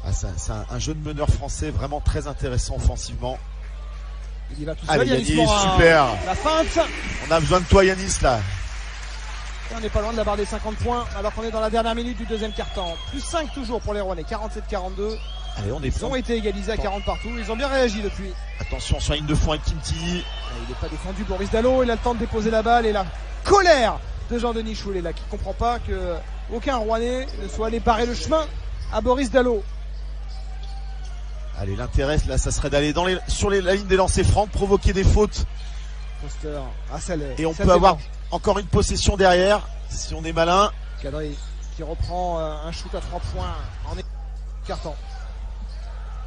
Ah, c'est un jeune meneur français vraiment très intéressant offensivement. Il y va tout seul. Yanis, super. La feinte. On a besoin de toi Yanis là. Et on n'est pas loin de la barre des 50 points alors qu'on est dans la dernière minute du deuxième quart-temps. Plus 5 toujours pour les Rouennais, 47-42. Allez, ils ont été égalisés à 40 partout. Ils ont bien réagi depuis. Attention sur la ligne de fond avec Kimti. Il n'est pas défendu Boris Dalot. Il a le temps de déposer la balle et la colère de Jean-Denis Choulet là qui ne comprend pas que aucun Rouennais ne soit allé barrer le chemin à Boris Dalot. Allez, l'intérêt là, ça serait d'aller sur la ligne des lancers francs, provoquer des fautes. Foster. Et on peut avoir encore une possession derrière, si on est malin. Kadri qui reprend un shoot à 3 points en carton.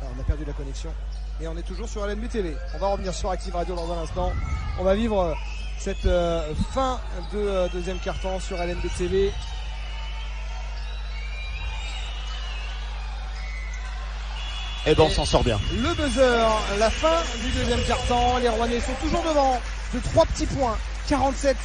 Alors, on a perdu la connexion. Et on est toujours sur LNB TV. On va revenir sur Active Radio dans un instant. On va vivre cette fin de deuxième quart-temps sur LNB TV. Et ben on s'en sort bien. Le buzzer, la fin du deuxième quart-temps. Les Rouennais sont toujours devant de 3 petits points. 47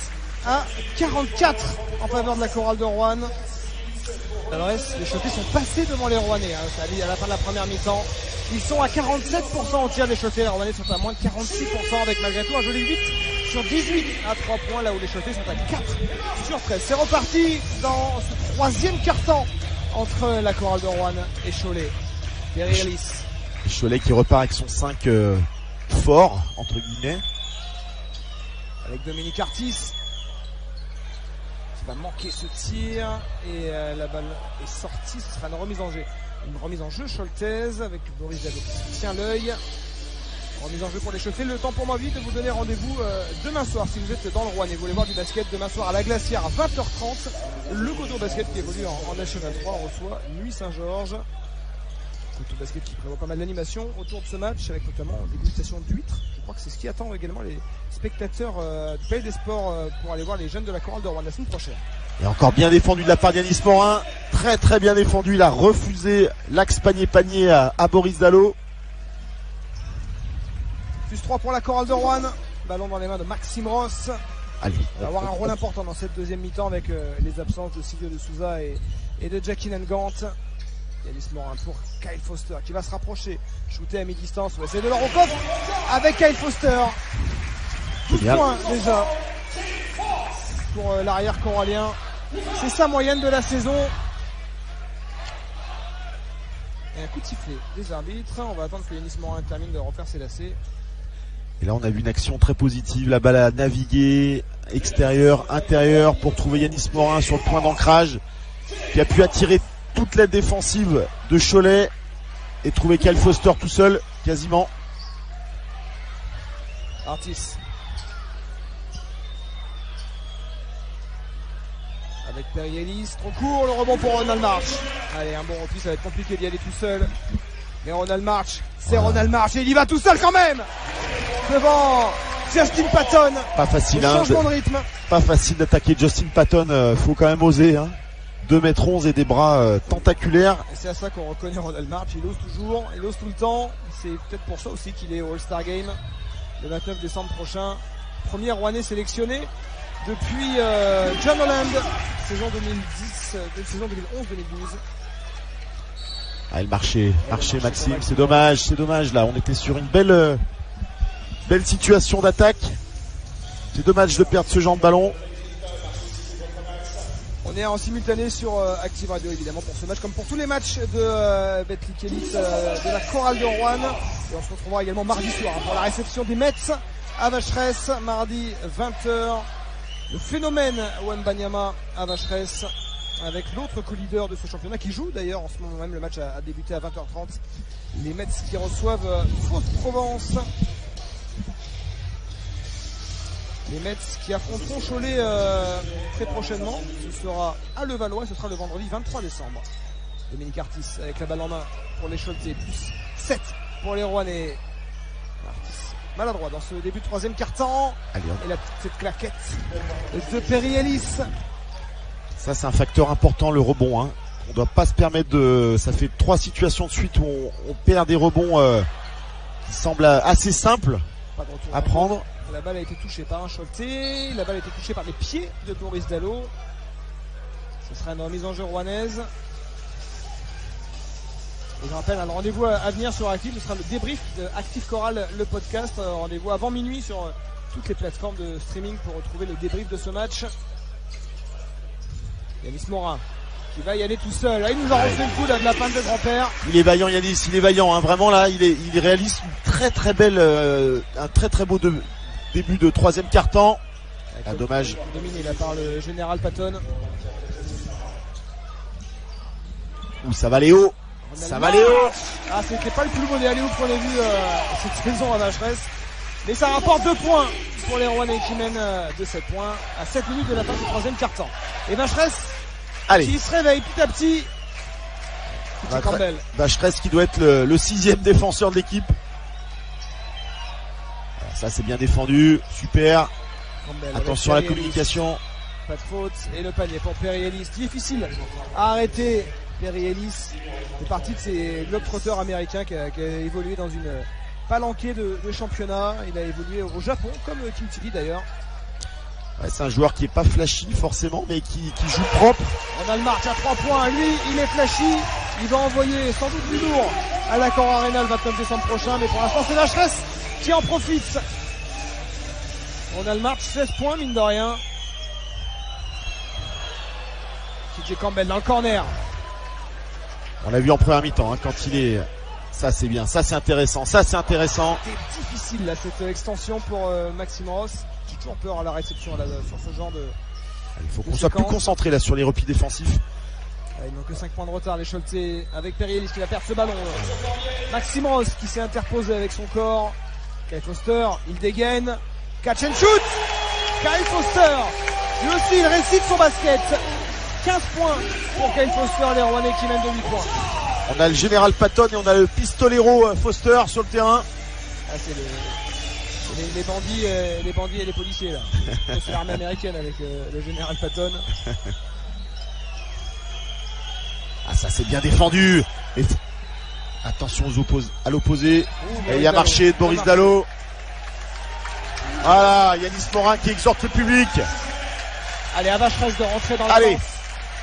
à 44 en faveur de la chorale de Rouen. Les Choletais sont passés devant les Rouennais à la fin de la première mi-temps. Ils sont à 47% au tir des Choletais. Les Rouennais sont à moins de 46% avec malgré tout un joli 8 sur 18 à 3 points là où les Choletais sont à 4 sur 13. C'est reparti dans ce troisième quart-temps entre la chorale de Rouen et Cholet. Cholet qui repart avec son 5 fort entre guillemets. Avec Dominique Artis qui va manquer ce tir et la balle est sortie. Ce sera une remise en jeu choletaise avec Boris Dalot qui tient l'œil. Remise en jeu pour les Choletais. Le temps pour moi vite de vous donner rendez-vous demain soir si vous êtes dans le Rouen et vous voulez voir du basket demain soir à la Glacière à 20h30. Le Godo Basket qui évolue en National 3 reçoit Nuit Saint-Georges. Godo Basket qui prévoit pas mal d'animation autour de ce match avec notamment dégustation d'huîtres. Je crois que c'est ce qui attend également les spectateurs du Palais des Sports pour aller voir les jeunes de la chorale de Rouen la semaine prochaine. Et encore bien défendu de la part d'Yanis Morin. Très très bien défendu. Il a refusé l'axe panier à Boris Dalot. Plus 3 pour la chorale de Rouen. Ballon dans les mains de Maxime Ross. Allez. Il va avoir un rôle important dans cette deuxième mi-temps avec les absences de Silvio de Souza et de Jackie Nangant. Yanis Morin pour Kyle Foster qui va se rapprocher. Shooter à mi-distance. On va essayer de leur recoffre avec Kyle Foster. 12 points déjà pour l'arrière corallien. C'est sa moyenne de la saison. Et un coup de sifflet des arbitres. On va attendre que Yanis Morin termine de refaire ses lacets. Et là on a vu une action très positive. La balle a navigué extérieur, intérieur pour trouver Yanis Morin sur le point d'ancrage qui a pu attirer toute l'aide défensive de Cholet et trouver Kyle Foster tout seul quasiment. Artis. Avec Perry-Ellis, trop court, le rebond pour Ronald March. Allez, un bon repli, ça va être compliqué d'y aller tout seul. Mais Ronald March, c'est Ronald March et il y va tout seul quand même. Devant Justin Patton. Pas facile, changement de rythme. Pas facile d'attaquer Justin Patton, faut quand même oser. 2m11 et des bras tentaculaires. Et c'est à ça qu'on reconnaît Ronald March, il ose toujours, il ose tout le temps. C'est peut-être pour ça aussi qu'il est au All-Star Game le 29 décembre prochain. Premier Rouennais sélectionné depuis John Holland, saison 2011-2012. Ah, il marchait Maxime, c'est dommage là, on était sur une belle situation d'attaque. C'est dommage de perdre ce genre de ballon. On est en simultané sur Active Radio évidemment pour ce match, comme pour tous les matchs de Betclic Elite de la chorale de Rouen. Et on se retrouvera également mardi soir pour la réception des Mets à Vacheresse, mardi 20h. Le phénomène Wembanyama à Vacheresse avec l'autre co-leader de ce championnat qui joue d'ailleurs en ce moment même. Le match a débuté à 20h30. Les Mets qui reçoivent Fos-Provence. Les Mets qui affronteront Cholet très prochainement. Ce sera à Levallois, ce sera le vendredi 23 décembre. Dominique Artis avec la balle en main pour les Choletais, plus 7 pour les Rouennais. Artis maladroit dans ce début de troisième quart-temps. Et la petite claquette de Perry-Ellis. Ça c'est un facteur important, le rebond. On ne doit pas se permettre de... Ça fait 3 situations de suite où on perd des rebonds qui semblent assez simples à prendre. La balle a été touchée par un Choletais. La balle a été touchée par les pieds de Boris Dallo. Ce sera une remise en jeu rouennaise. Et je rappelle, un rendez-vous à venir sur Active, ce sera le débrief de Active Chorale, le podcast. Rendez-vous avant minuit sur toutes les plateformes de streaming pour retrouver le débrief de ce match. Yanis Morin qui va y aller tout seul. Là, il nous a refait le coup là, de la panne de grand-père. Il est vaillant Yanis, il est vaillant. Vraiment là, il réalise une très belle, un très beau début de troisième quart-temps. Dommage. Dominé là par le général Patton. Ouh, ça va aller haut. Ça va aller haut. Ah, c'était pas le plus beau des alley-oops qu'on a vu cette saison à Vacheresse. Mais ça rapporte 2 points pour les Rouennais qui mènent de 7 points à 7 minutes de la fin du troisième quart-temps. Et Vacheresse qui se réveille petit à petit. Vacheresse qui doit être le 6e défenseur de l'équipe. Ça c'est bien défendu, super. Campbell, attention à la communication. Pas de faute. Et le panier pour Perry-Ellis. Difficile à arrêter. Perry-Ellis fait partie de ces globetrotters américains qui a évolué dans une palanquée de championnat. Il a évolué au Japon, comme Kim Tilly d'ailleurs. Ouais, c'est un joueur qui est pas flashy forcément, mais qui joue propre. Ronald March à 3 points. Lui, il est flashy. Il va envoyer sans doute du lourd à l'Accor Arena le 29 décembre prochain. Mais pour l'instant, c'est Vacheresse qui en profite. Ronald March, 16 points, mine de rien. TJ Campbell dans le corner. On l'a vu en première mi-temps, quand il est... Ça c'est bien, ça c'est intéressant, C'est difficile là, cette extension pour Maxime Ross. J'ai toujours peur à la réception là, sur ce genre de... Il faut qu'on soit plus concentré là sur les replis défensifs. Ils n'ont que 5 points de retard les Choletais avec Perry-Ellis qui va perdre ce ballon. Maxime Ross qui s'est interposé avec son corps. Kyle Foster, il dégaine. Catch and shoot. Kyle Foster, lui aussi il récite son basket. 15 points pour Kyle Foster, les Rouennais qui mènent de 8 points. On a le général Patton et on a le pistolero Foster sur le terrain. Ah, c'est les bandits et les policiers là. C'est l'armée américaine avec le général Patton. Ah, ça c'est bien défendu. Et attention à l'opposé. Et il y a marché de Boris Dallo. Voilà, Yanis Morin qui exhorte le public. Allez, à Vacheresse de rentrer dans la danse.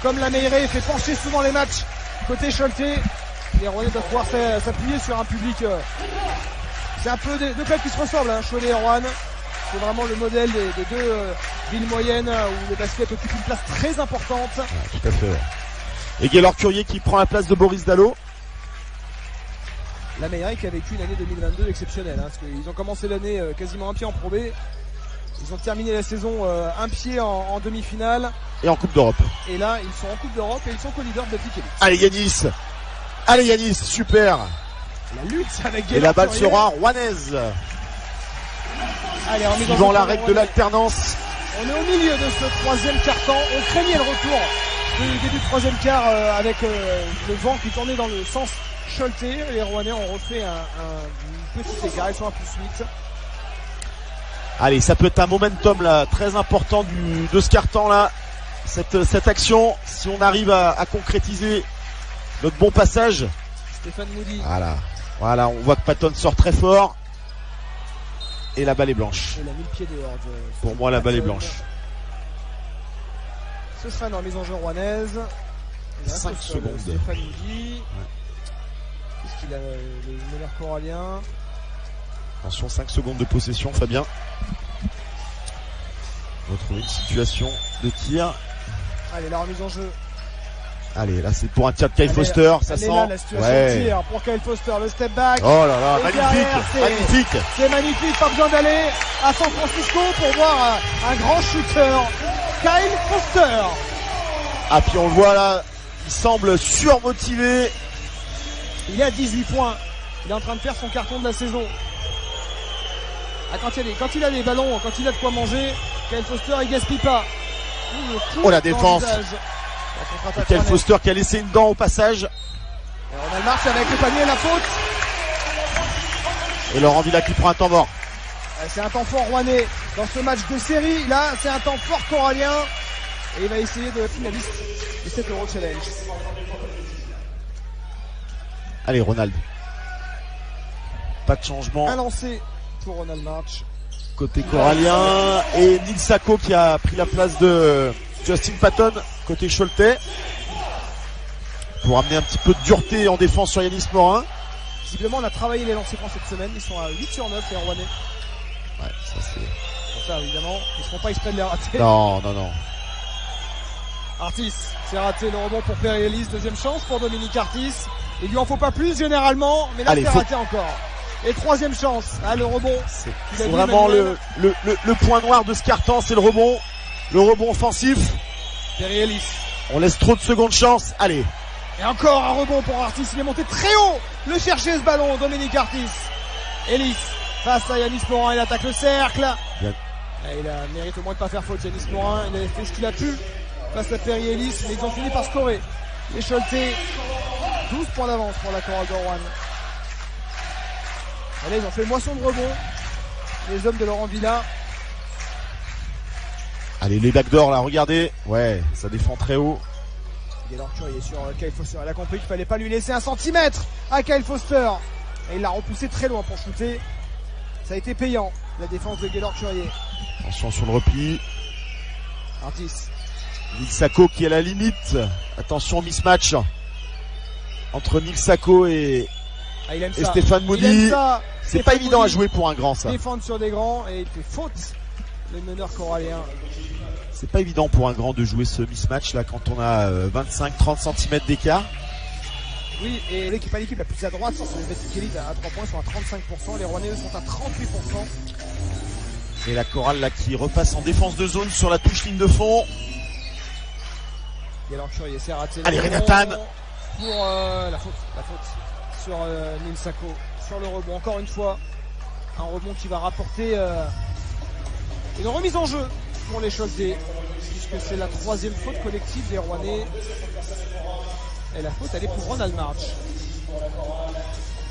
Comme la Meirée fait pencher souvent les matchs côté Choletais, les Rouennais doivent pouvoir s'appuyer sur un public. C'est un peu deux clubs qui se ressemblent, Cholet et Rouen. C'est vraiment le modèle des deux villes moyennes où le basket occupe une place très importante. Ouais, tout à fait. Et Gaylor Curier qui prend la place de Boris Dallo. La Meirée qui a vécu une année 2022 exceptionnelle, parce qu'ils ont commencé l'année quasiment un pied en Pro B. Ils ont terminé la saison un pied en demi-finale. Et en Coupe d'Europe. Et là, ils sont en Coupe d'Europe et ils sont co-leaders de Betclic Allez Elite. Yanis, super. La lutte avec Gaylor. Et la balle sera rouennaise. Allez, remise en suivant jeu la pour règle de Rouennais. l'alternance. On est au milieu de ce troisième quart-temps. On craignait le retour du début de troisième quart avec le vent qui tournait dans le sens Choletais. Les Rouennais ont refait un petit écart. Ils sont à +8. Allez, ça peut être un momentum là très important de ce quart-temps là. Cette action, si on arrive à concrétiser notre bon passage. Stéphane Moody. Voilà, on voit que Patton sort très fort. Et la balle est blanche. Il a mis le pied dehors. Pour moi, la balle est blanche. Ce sera une remise en jeu rouennaise. 5 secondes. Stéphane Moody. Qu'est-ce qu'il a, le meneur corallien? Attention, 5 secondes de possession, Fabien. On va trouver une situation de tir. Allez, la remise en jeu. Allez, là c'est pour un tir de Kyle Foster, ça sent. Là, la situation de tir pour Kyle Foster, le step back. Oh là là, Et magnifique, derrière, magnifique. C'est magnifique, pas besoin d'aller à San Francisco pour voir un grand shooter. Kyle Foster. Ah, puis on le voit là, il semble surmotivé. Il est à 18 points. Il est en train de faire son carton de la saison. Ah, quand il a des ballons, quand il a de quoi manger, Kyle Foster il gaspille pas. Oh la défense. Kyle Foster qui a laissé une dent au passage. Et Ronald March avec le panier et la faute. Et Laurent Villa qui prend un temps mort. C'est un temps fort rouennais dans ce match de série. Là, c'est un temps fort corallien. Et il va essayer de finaliste de cet Euro Challenge. Allez, Ronald. Pas de changement. Un lancé pour Ronald March. Côté corallien. Et Nil Sako qui a pris la place de Justin Patton côté Choletais. Pour amener un petit peu de dureté en défense sur Yanis Morin. Visiblement, on a travaillé les lancers francs cette semaine. Ils sont à 8 sur 9, les Rouennais. Ouais, ça c'est... Pour ça, évidemment, ils ne seront pas exprès de les rater. Non. Artis, c'est raté le rebond pour Perry Ellis. Deuxième chance pour Dominique Artis. Il lui en faut pas plus généralement, mais là c'est raté encore. Et troisième chance, le rebond. C'est vraiment le point noir de ce quart-temps, c'est le rebond offensif. Perry Ellis. On laisse trop de secondes chance. Allez. Et encore un rebond pour Artis. Il est monté très haut. Le chercher ce ballon, Dominique Artis. Ellis face à Yanis Morin. Il attaque le cercle. Bien. Et il a mérite au moins de pas faire faute. Yanis Morin, il a fait ce qu'il a pu face à Perry Ellis, mais ils ont fini par scorer. Les Choletais, 12 points d'avance pour la chorale de Rouen. Allez, ils ont fait moisson de rebond. Les hommes de Laurent Villa. Allez, les backdoors là, regardez. Ouais, ça défend très haut. Gaylord Curier sur Kyle Foster. Elle a compris qu'il fallait pas lui laisser un centimètre à Kyle Foster. Et il l'a repoussé très loin pour shooter. Ça a été payant, la défense de Gaylord Curier. Attention sur le repli. Artis. Nil Sako qui est à la limite. Attention, mismatch entre Nil Sako et Stéphane Moody. C'est pas évident à jouer pour un grand, ça. Défendre sur des grands et il fait faute. Le meneur corallien. C'est pas évident pour un grand de jouer ce mismatch là quand on a 25-30 cm d'écart. Oui, et l'équipe la plus à droite, c'est les Kelly à 3 points, sont à 35%. Les Rouennais sont à 38%. Et la chorale là qui repasse en défense de zone sur la touche ligne de fond. Gaylord Curier, c'est raté. Allez, Renatan pour la faute sur Nil Sako, sur le rebond. Encore une fois, un rebond qui va rapporter une remise en jeu pour les Choletais, puisque c'est la troisième faute collective des Rouennais. Et la faute, elle est pour Ronald March.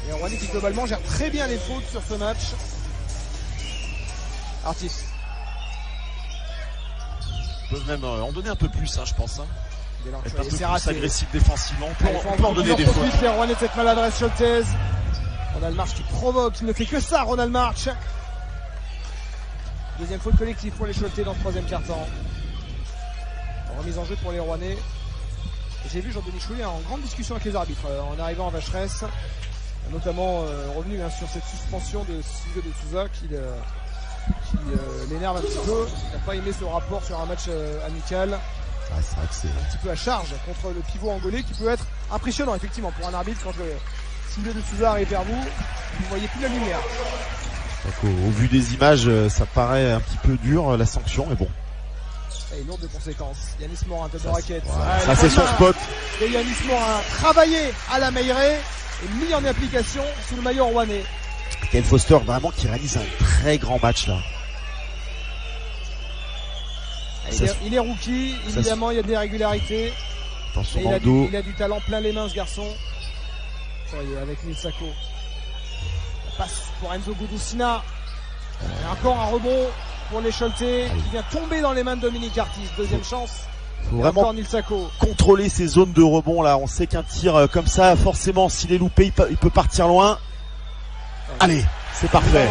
Les Rouennais qui globalement gèrent très bien les fautes sur ce match. Artis. Ils peuvent même en donner un peu plus, je pense. Être un peu plus raté. agressif défensivement. On peut en donner des fautes. Les Rouennais de cette maladresse choletaise. Ronald March qui provoque, il ne fait que ça, Ronald March. Deuxième faute collective pour les Choletais dans le troisième quart-temps. Remise en jeu pour les Rouennais. J'ai vu Jean-Denis Choulier en grande discussion avec les arbitres en arrivant en Vacheresse, notamment revenu sur cette suspension de Silvio de Souza qui l'énerve un petit peu. Il n'a pas aimé ce rapport sur un match amical. C'est vrai que c'est un petit peu à charge contre le pivot angolais qui peut être impressionnant effectivement pour un arbitre. Quand Silvio de Souza arrive vers vous, vous ne voyez plus la lumière. Donc, au vu des images, ça paraît un petit peu dur la sanction, mais bon. Et lourde de conséquences. Yanis Morin, tête de raquette. Ça c'est son spot. Et Yanis Morin travaillé à la Meilleraye et mis en application sous le maillot rouennais. Kyle Foster vraiment qui réalise un très grand match là. Il est rookie, évidemment il y a des régularités. Attention Et dans le dos. il a du talent plein les mains ce garçon. Ça y est, avec Nilsako. La passe pour Enzo Gudusina. Et encore un rebond pour les Cholte qui vient tomber dans les mains de Dominique Artis. Deuxième chance. Faut vraiment Nilsako. contrôler ces zones de rebond là. On sait qu'un tir comme ça, forcément, s'il est loupé, il peut partir loin. Allez, c'est parfait.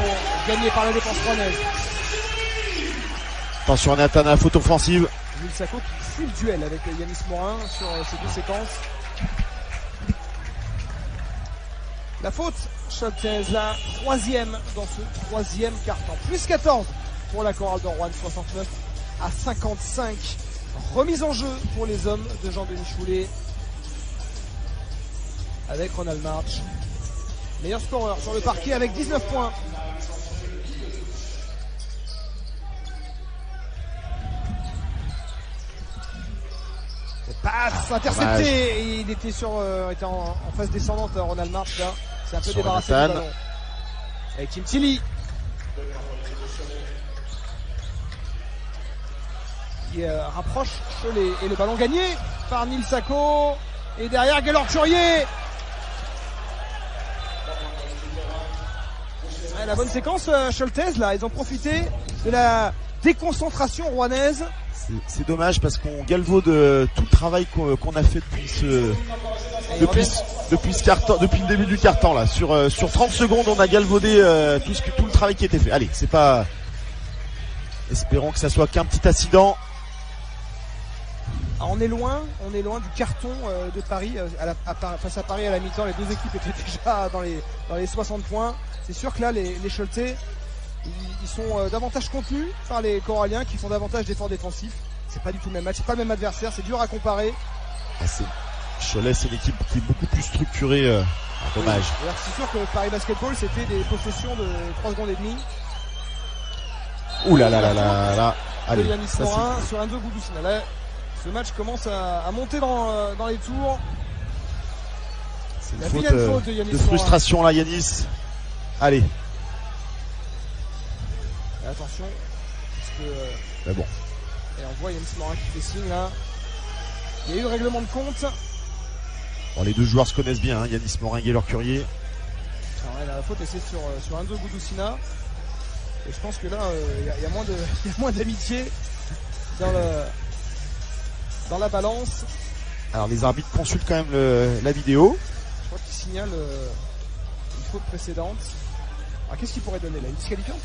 Gagné par la défense rouennaise. Attention, Nathan à la faute offensive. Nilsako qui fuit le duel avec Yanis Morin sur ces deux séquences. La faute Choltaise, la troisième dans ce troisième carton. Plus 14 pour la chorale de Rouen, 69 à 55. Remise en jeu pour les hommes de Jean-Denis Choulet avec Ronald March. Meilleur scoreur sur le parquet avec 19 points. Passe intercepté. Il était était en phase descendante, Ronald March là. C'est un peu débarrassé du ballon. Avec Tim Tilly. Qui rapproche Cholet. Et le ballon gagné par Nilsako. Et derrière Gaylor Courier. La bonne séquence Choltaise là. Ils ont profité de la déconcentration rouennaise. C'est dommage parce qu'on galvaude tout le travail qu'on a fait depuis ce carton, depuis le début du carton là. Sur 30 secondes, on a galvaudé tout le travail qui était fait. Allez, c'est pas. Espérons que ça soit qu'un petit accident. Alors on est loin du carton de Paris face à Paris à la mi-temps. Les deux équipes étaient déjà dans les 60 points. C'est sûr que là, les Choletais, ils sont davantage contenus par les Coralliens qui font davantage d'efforts défensifs. C'est pas du tout le même match, c'est pas le même adversaire, c'est dur à comparer. Cholet, c'est une équipe qui est beaucoup plus structurée. Dommage. C'est sûr que Paris Basketball, c'était des possessions de 3 secondes et demie. Ouh là là là là là. Allez, Yanis Morin sur Enzo Gudusina. Là, ce match commence à monter dans les tours. C'est une faute de Yanis frustration là, Yanis. Allez. Et attention, parce que mais bon. Et on voit Yanis Morin qui fait signe là. Il y a eu le règlement de compte. Bon, les deux joueurs se connaissent bien, hein, Yanis Morin et Gaylor Courier. Alors, la faute c'est sur Enzo Gudusina. Et je pense que là, il y a moins d'amitié dans la balance. Alors les arbitres consultent quand même la vidéo. Je crois qu'ils signalent une faute précédente. Alors qu'est-ce qu'il pourrait donner là? Une disqualifiante?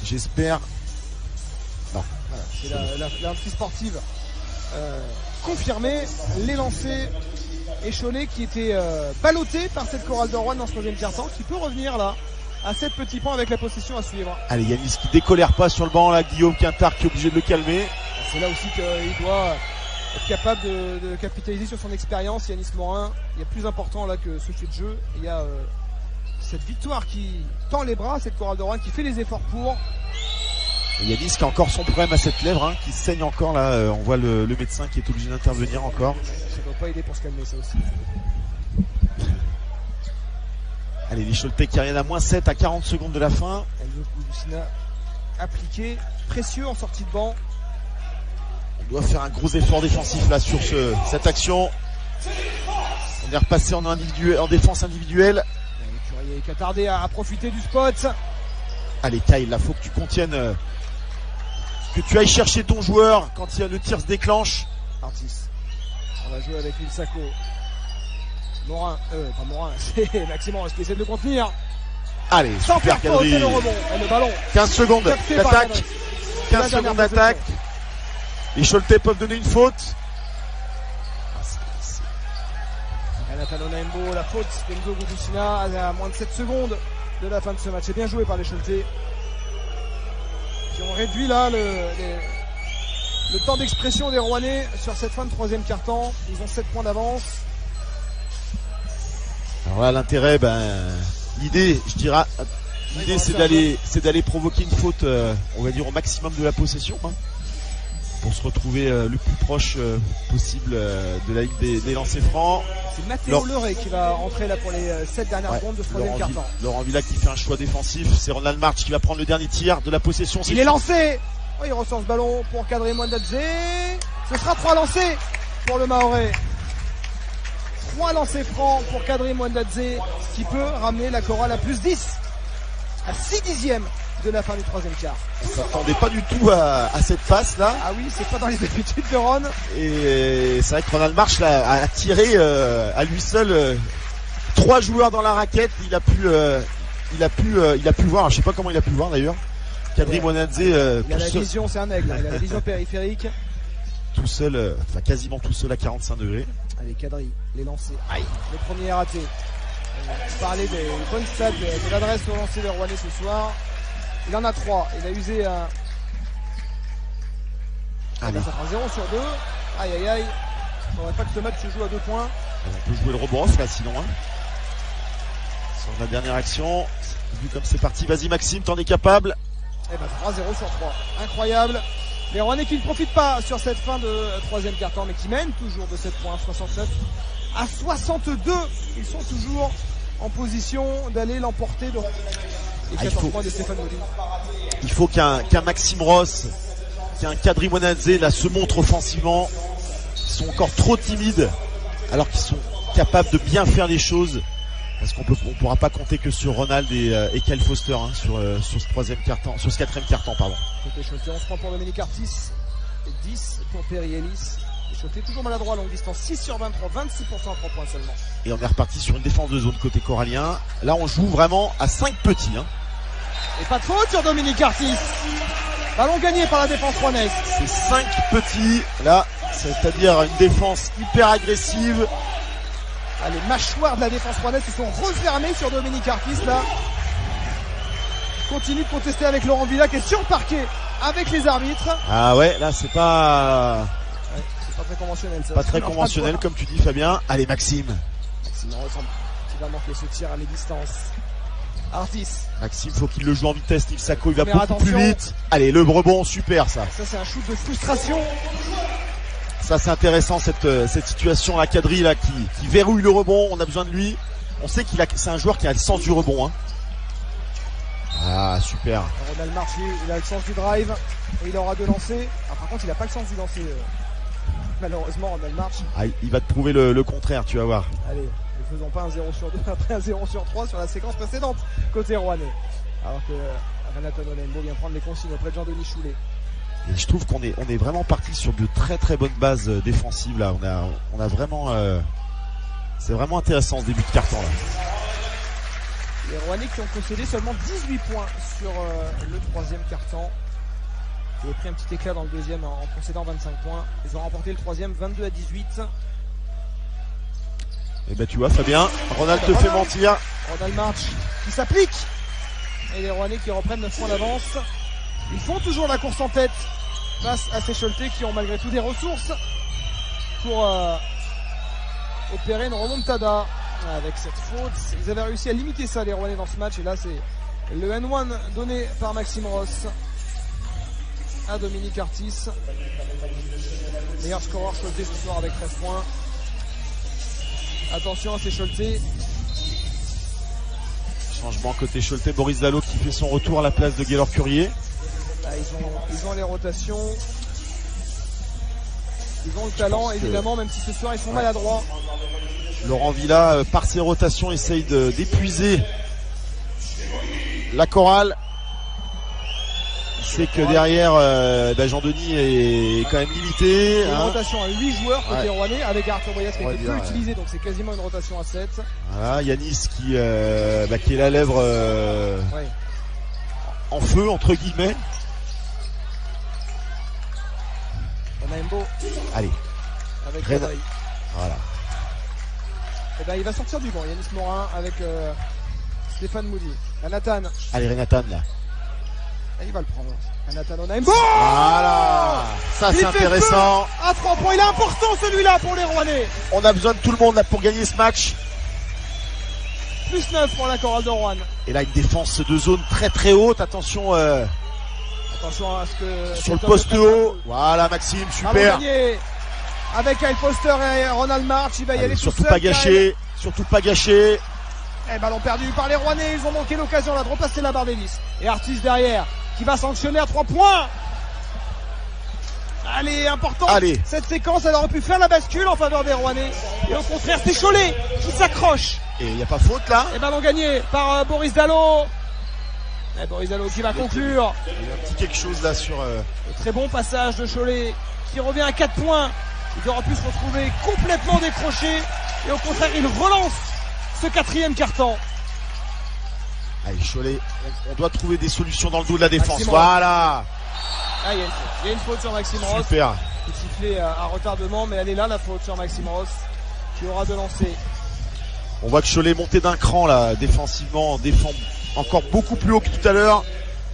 J'espère. Non. Voilà, c'est l'intrigue sportive confirmée. Les lancers et Cholet qui était ballotté par cette chorale de Rouen dans ce troisième quart-temps, qui peut revenir là à 7 petits points avec la possession à suivre. Allez, Yanis qui décolère pas sur le banc là, Guillaume Quintard qui est obligé de le calmer. C'est là aussi qu'il doit être capable de capitaliser sur son expérience. Yanis Morin, il y a plus important là que ce fait de jeu. Il y a cette victoire qui tend les bras, cette chorale de Rouen qui fait les efforts pour. Et Yanis qui a encore son problème à cette lèvre, hein, qui saigne encore là. On voit le médecin qui est obligé d'intervenir encore. Ça ne doit pas aider pour se calmer ça aussi. Allez, les Choletais qui reviennent à -7 à 40 secondes de la fin. Enzo Gudusina appliqué, précieux en sortie de banc. On doit faire un gros effort défensif là sur cette action. On est repassé en défense individuelle. Courier qui a tardé à profiter du spot. Allez Kyle, là faut que tu contiennes, que tu ailles chercher ton joueur quand le tir se déclenche. Artis. On va jouer avec Nilsako. Morin, pas Morin, c'est Maxime Ross qui essaie de le contenir. Allez, sans super faire faute, quadrille. le rebond, et le ballon. 15 secondes d'attaque. 15 secondes d'attaque. Les Choletais peuvent donner une faute. Nathan Onaimbo, la faute d'Enzo Gudusina à moins de 7 secondes de la fin de ce match. C'est bien joué par les Choletais qui ont réduit là le temps d'expression des Rouennais sur cette fin de troisième quart-temps. Ils ont 7 points d'avance. Alors là, l'intérêt, l'idée, je dirais, c'est d'aller provoquer une faute, on va dire au maximum de la possession. Hein. pour se retrouver le plus proche possible de la ligne des lancers francs. C'est Mathéo Leray qui va entrer là pour les 7 dernières secondes de ce troisième quart-temps. Laurent Villa qui fait un choix défensif. C'est Ronald March qui va prendre le dernier tir de la possession. Il est lancé. Oh, il ressort ce ballon pour cadrer Mwandadze. Ce sera 3 lancers pour le Mahorais. 3 lancers francs pour cadrer Mwandadze, ce qui peut ramener la chorale à plus 10, à 6 dixièmes de la fin du troisième quart. On s'attendait pas du tout à cette passe là. Ah oui, c'est pas dans les habitudes de Ron. Et c'est vrai que Ronald March là, a tiré à lui seul 3 joueurs dans la raquette. Il a pu voir, je sais pas comment il a pu voir d'ailleurs. Kadri Mwandadze il a la vision, c'est un aigle, il a la vision périphérique. Tout seul, enfin quasiment tout seul à 45 degrés. Allez, Kadri, les lancers. Aïe, le premier est raté. On parlait des bonnes stats de l'adresse au lancer de Rouennais ce soir. Il en a 3. Il a usé un. Ça fera 0 sur 2. Aïe aïe aïe. Il ne faudrait pas que ce match se joue à 2 points. On peut jouer le rebrosse là sinon. Hein. Sur la dernière action. Vu comme c'est parti, vas-y Maxime, t'en es capable. Eh ben 3-0 sur 3. Incroyable. Les Rouennais qui ne profitent pas sur cette fin de troisième quart-temps, mais qui mènent toujours de 7 points, 69 à 62. Ils sont toujours en position d'aller l'emporter. Et 14 points de Stéphane Molin. Il faut qu'un Maxime Ross, qu'un Kadri Mwandadze là se montre offensivement. Ils sont encore trop timides, alors qu'ils sont capables de bien faire les choses. Parce qu'on pourra pas compter que sur Ronald et Kyle Foster hein, sur ce troisième quart-temps, sur ce quatrième quart-temps, pardon. Côté Choletais, 11 points pour Dominique Artis et 10 pour Perry Ellis. Et Choletais toujours maladroit à longue distance, 6 sur 23, 26% à 3 points seulement. Et on est reparti sur une défense de zone côté corallien. Là on joue vraiment à 5 petits. Hein. Et pas de faute sur Dominique Artis. Ballon gagné par la défense rouennaise. C'est 5 petits, là, c'est-à-dire une défense hyper agressive. Ah, les mâchoires de la défense rouennaise se sont refermées sur Dominique Artis là. Continue de contester avec Laurent Villa qui est sur le parquet avec les arbitres. Ah ouais, là c'est pas... Ouais, c'est pas très conventionnel ça. Pas très conventionnel comme tu dis Fabien. Allez Maxime. Maxime ressemble qui va manquer ce tir à les distances. Artis. Maxime, faut qu'il le joue en vitesse. Steve Sacco, il va beaucoup plus vite. Allez, le rebond, super ça. Ça c'est un shoot de frustration. Ça c'est intéressant cette situation là, Kadri là qui verrouille le rebond. On a besoin de lui. On sait c'est un joueur qui a le sens du rebond. Hein. Ah super. Ronald March, il a le sens du drive et il aura de lancer. Ah, par contre, il a pas le sens du lancer. Malheureusement, Ronald March. Ah, il va te prouver le contraire, tu vas voir. Allez, ne faisons pas un 0 sur 2 après un 0 sur 3 sur la séquence précédente côté rouennais. Alors que Renatan Onembo vient prendre les consignes auprès de Jean-Denis Choulet. Et je trouve qu'on est vraiment parti sur de très très bonnes bases défensives là. On a vraiment c'est vraiment intéressant ce début de carton là. Les Rouennais qui ont concédé seulement 18 points sur le troisième carton. Ils ont pris un petit éclat dans le deuxième en concédant 25 points. Ils ont remporté le troisième 22 à 18. Et ben tu vois Fabien, Ronald te fait mentir. Ronald March qui s'applique. Et les Rouennais qui reprennent 9 points d'avance. Ils font toujours la course en tête face à ces Choletais qui ont malgré tout des ressources pour opérer une remontada avec cette faute. Ils avaient réussi à limiter ça les Rouennais dans ce match et là c'est le N1 donné par Maxime Ross à Dominique Artis. Meilleur scoreur Choletais ce soir avec 13 points. Attention à ces Choletais. Changement côté Choletais, Boris Dallo qui fait son retour à la place de Gaylor Curier. Là, ils ont les rotations. Ils ont le talent évidemment même si ce soir ils sont maladroits. Laurent Villa par ses rotations essaye d'épuiser la chorale. Il sait que derrière Jean-Denis est quand même limité. Une rotation à 8 joueurs côté rouennais avec Arthur Boyas qui a été peu utilisé donc c'est quasiment une rotation à 7. Voilà, Yanis qui est la lèvre en feu entre guillemets. On a Mbo. Allez. Avec Kadri. Voilà. Et ben il va sortir du banc. Yanis Morin avec Stéphane Moody. Renatan. Allez Renatan là. Et il va le prendre. Renatan Onembo. Voilà. Ça c'est intéressant. À 3 points. Il est important celui-là pour les Rouennais. On a besoin de tout le monde là pour gagner ce match. Plus 9 pour la chorale de Rouen. Et là une défense de zone très très haute. Attention Attention à ce que... Sur le poste haut. Voilà Maxime, super. Avec Kyle Foster et Ronald March, il va y aller tout surtout seul. Pas gâché, surtout pas gâché. Et ballon perdu par les Rouennais, ils ont manqué l'occasion là de repasser la barre d'hélice. Et Artis derrière, qui va sanctionner à 3 points. Allez, important. Allez. Cette séquence, elle aurait pu faire la bascule en faveur des Rouennais. Et au contraire, c'est Cholet qui s'accroche. Et il n'y a pas faute là. Et ballon gagné par Boris Dalot. Et Boris Dalot qui va conclure. Il y a un petit quelque chose là sur... Très bon passage de Cholet qui revient à 4 points. Il aura pu se retrouver complètement décroché. Et au contraire, il relance ce 4e quart-temps. Allez, Cholet, on doit trouver des solutions dans le dos de la défense. Maxime voilà. Ah, il y a une faute sur Maxime Ross. Super. Qui sifflait à retardement, mais elle est là la faute sur Maxime Ross qui aura de lancer. On voit que Cholet est monté d'un cran là, défensivement, défend encore beaucoup plus haut que tout à l'heure.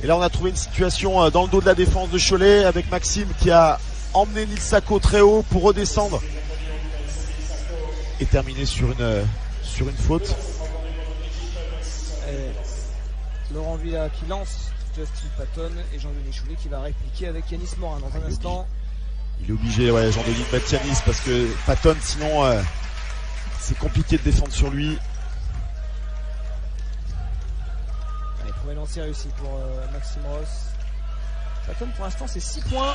Et là, on a trouvé une situation dans le dos de la défense de Cholet avec Maxime qui a emmené Nils Sako très haut pour redescendre et terminer sur une faute. Et Laurent Villa qui lance Justin Patton et Jean-Denis Cholet qui va répliquer avec Yanis Morin dans un instant. Il est obligé, ouais, Jean-Denis de mettre Yanis parce que Patton, sinon c'est compliqué de défendre sur lui. Allez, premier lancer réussi pour Maxime Ross. Patton pour l'instant c'est 6 points.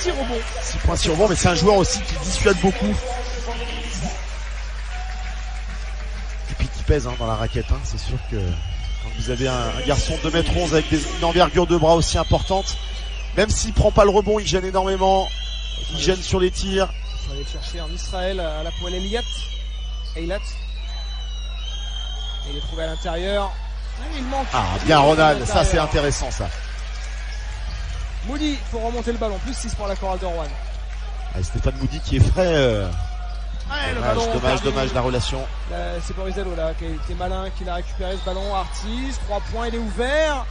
6 rebonds. 6 points sur rebond, mais c'est un joueur aussi qui dissuade beaucoup. Et puis qui pèse dans la raquette. C'est sûr que quand vous avez un garçon de 2m11 avec une envergure de bras aussi importante, même s'il prend pas le rebond, il gêne énormément. Il gêne sur les tirs. Il faut aller chercher en Israël à la poêle Eilat. Et il est trouvé à l'intérieur. Il manque. Ah, bien Ronald, ça c'est intéressant ça. Moody pour remonter le ballon, plus 6 pour la chorale de Rouen. Ah, Stéphane Moody qui est frais. Dommage la relation. C'est Boris Dalot là qui a été malin, qui l'a récupéré ce ballon. Artis, 3 points, il est ouvert.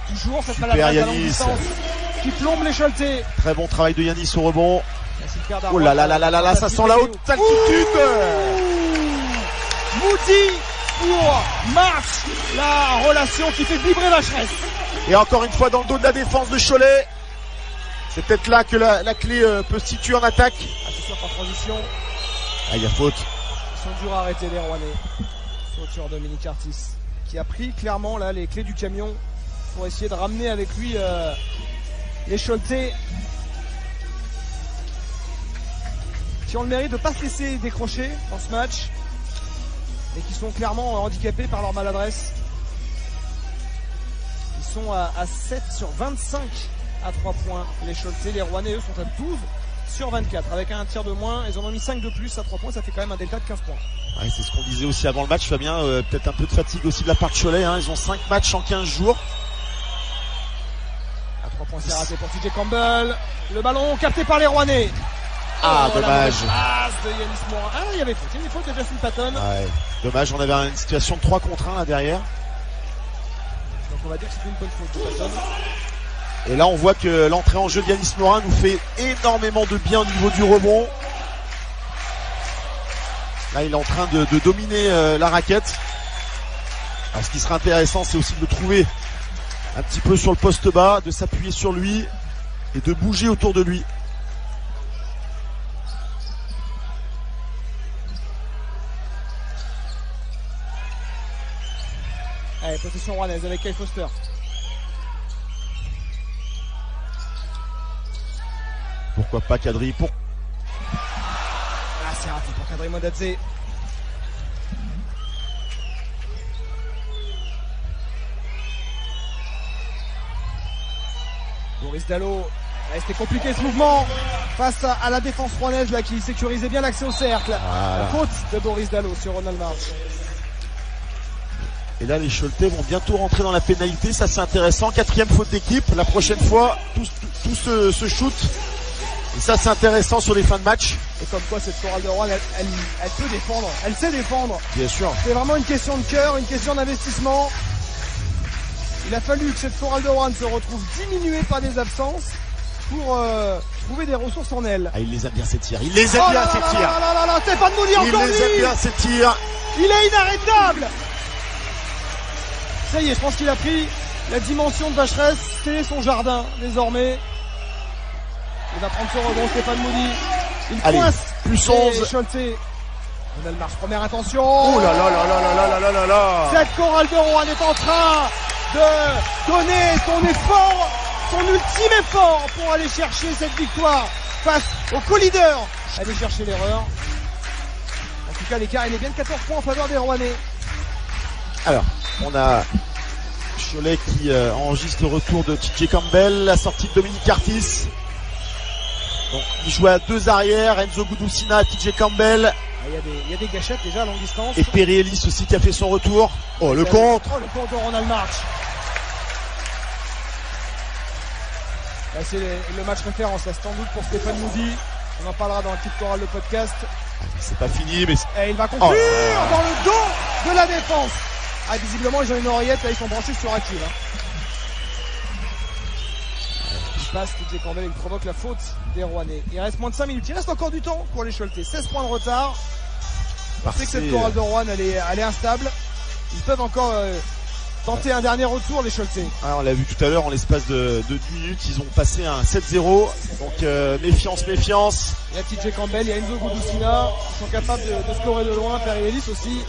Toujours cette maladresse ballon distance qui plombe les Choletais. Très bon travail de Yanis au rebond. Oh là là, ça sent la haute altitude. Moody pour March, la relation qui fait vibrer Vacheresse. Et encore une fois dans le dos de la défense de Cholet. C'est peut-être là que la clé peut se situer en attaque. Attention par transition. Ah, il y a faute. Ils sont durs à arrêter les Rouennais. Faute sur Dominique Artis qui a pris clairement là les clés du camion pour essayer de ramener avec lui les Choletais qui ont le mérite de ne pas se laisser décrocher dans ce match et qui sont clairement handicapés par leur maladresse. Ils sont à 7 sur 25 à 3 points les Choletais. Les Rouennais eux sont à 12 sur 24 avec un tir de moins. Ils en ont mis 5 de plus à 3 points, ça fait quand même un delta de 15 points. Ouais, c'est ce qu'on disait aussi avant le match, Fabien, peut-être un peu de fatigue aussi de la part de Cholet, ils ont 5 matchs en 15 jours. À 3 points c'est raté pour TJ Campbell. Le ballon capté par les Rouennais. Ah, dommage. De Yanis Morin. Ah, il y avait faute. Il y avait faute de Justin Patton. Ouais, dommage, on avait une situation de 3 contre 1 là derrière. Donc on va dire que c'est une bonne faute de Patton. Et là on voit que l'entrée en jeu de Yanis Morin nous fait énormément de bien au niveau du rebond. Là il est en train de dominer la raquette. Alors ce qui sera intéressant c'est aussi de le trouver un petit peu sur le poste bas, de s'appuyer sur lui et de bouger autour de lui. Allez, possession rouennaise avec Kyle Foster. Pourquoi pas Kadri pour... Ah, c'est raté pour Kadri Modadze. Boris Dalot. C'était compliqué ce mouvement face à la défense rouennaise là qui sécurisait bien l'accès au cercle. Voilà. La faute de Boris Dalot sur Ronald March. Et là les Choletais vont bientôt rentrer dans la pénalité, ça c'est intéressant. 4e faute d'équipe, la prochaine fois tout se shoot. Et ça c'est intéressant sur les fins de match. Et comme quoi cette chorale de Rouen elle peut défendre, elle sait défendre. Bien sûr. C'est vraiment une question de cœur, une question d'investissement. Il a fallu que cette chorale de Rouen se retrouve diminuée par des absences pour trouver des ressources en elle. Ah, il les aime bien ces tirs, il les aime bien ces tirs. Stéphane Moody encore lui. Il les aime bien ces tirs. Il est inarrêtable. Ça y est, je pense qu'il a pris la dimension de Vacheresse, c'est son jardin désormais. Il va prendre son rebond, Stéphane Moody. Il coince. Plus 11. Scholté. Ronald Marsh, première intention. Oh là là là là là là là là là. Cette chorale de Rouen est en train de donner son effort, son ultime effort pour aller chercher cette victoire face au co-leader. Aller chercher l'erreur. En tout cas, l'écart il est bien de 14 points en faveur des Rouennais. Alors, on a Cholet qui enregistre le retour de TJ Campbell, la sortie de Dominique Artis. Donc il joue à 2 arrières, Enzo Gudusina, TJ Campbell. Il y a des gâchettes déjà à longue distance. Et Perry Ellis aussi qui a fait son retour. Oh le contre. Oh le contre de Ronald March. Là, c'est le match référence, là, sans doute pour Stéphane Moody. On en parlera dans la petite chorale de podcast. C'est pas fini mais... Et il va conclure dans le dos de la défense. Ah, visiblement ils ont une oreillette, là ils sont branchés sur Akil. Il passe, TJ Campbell, il provoque la faute des Rouennais. Il reste moins de 5 minutes, il reste encore du temps pour les Choletais. 16 points de retard. On sait que cette chorale de Rouen elle est instable. Ils peuvent encore tenter un dernier retour les Choletais. Ah, on l'a vu tout à l'heure, en l'espace de 10 minutes, ils ont passé un 7-0. Donc méfiance. Il y a TJ Campbell, il y a Enzo Gudusina. Ils sont capables de scorer de loin. Perry Ellis aussi.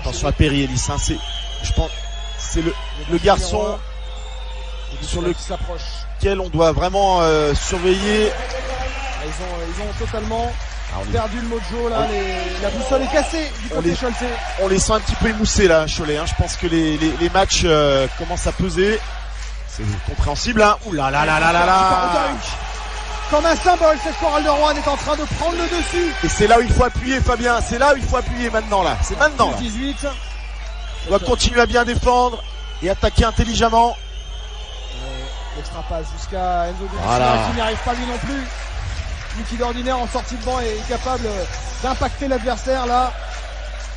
Attention à Perry Ellis, hein, je pense c'est le garçon sur lequel on doit vraiment surveiller. Ils ont totalement perdu le mojo là, la boussole est cassée du côté Choletais. On les sent un petit peu émoussés là, Cholet. Hein. Je pense que les matchs commencent à peser. C'est compréhensible. Hein. Ouh là là là là là là. Comme un symbole, cette chorale de Rouen est en train de prendre le dessus. Et c'est là où il faut appuyer, Fabien. C'est là où il faut appuyer maintenant là. C'est maintenant. Là. 18. On doit continuer à bien défendre et attaquer intelligemment. L'extra passe jusqu'à Enzo Gudusina qui n'y arrive pas lui non plus. Lui qui d'ordinaire en sortie de banc est capable d'impacter l'adversaire là.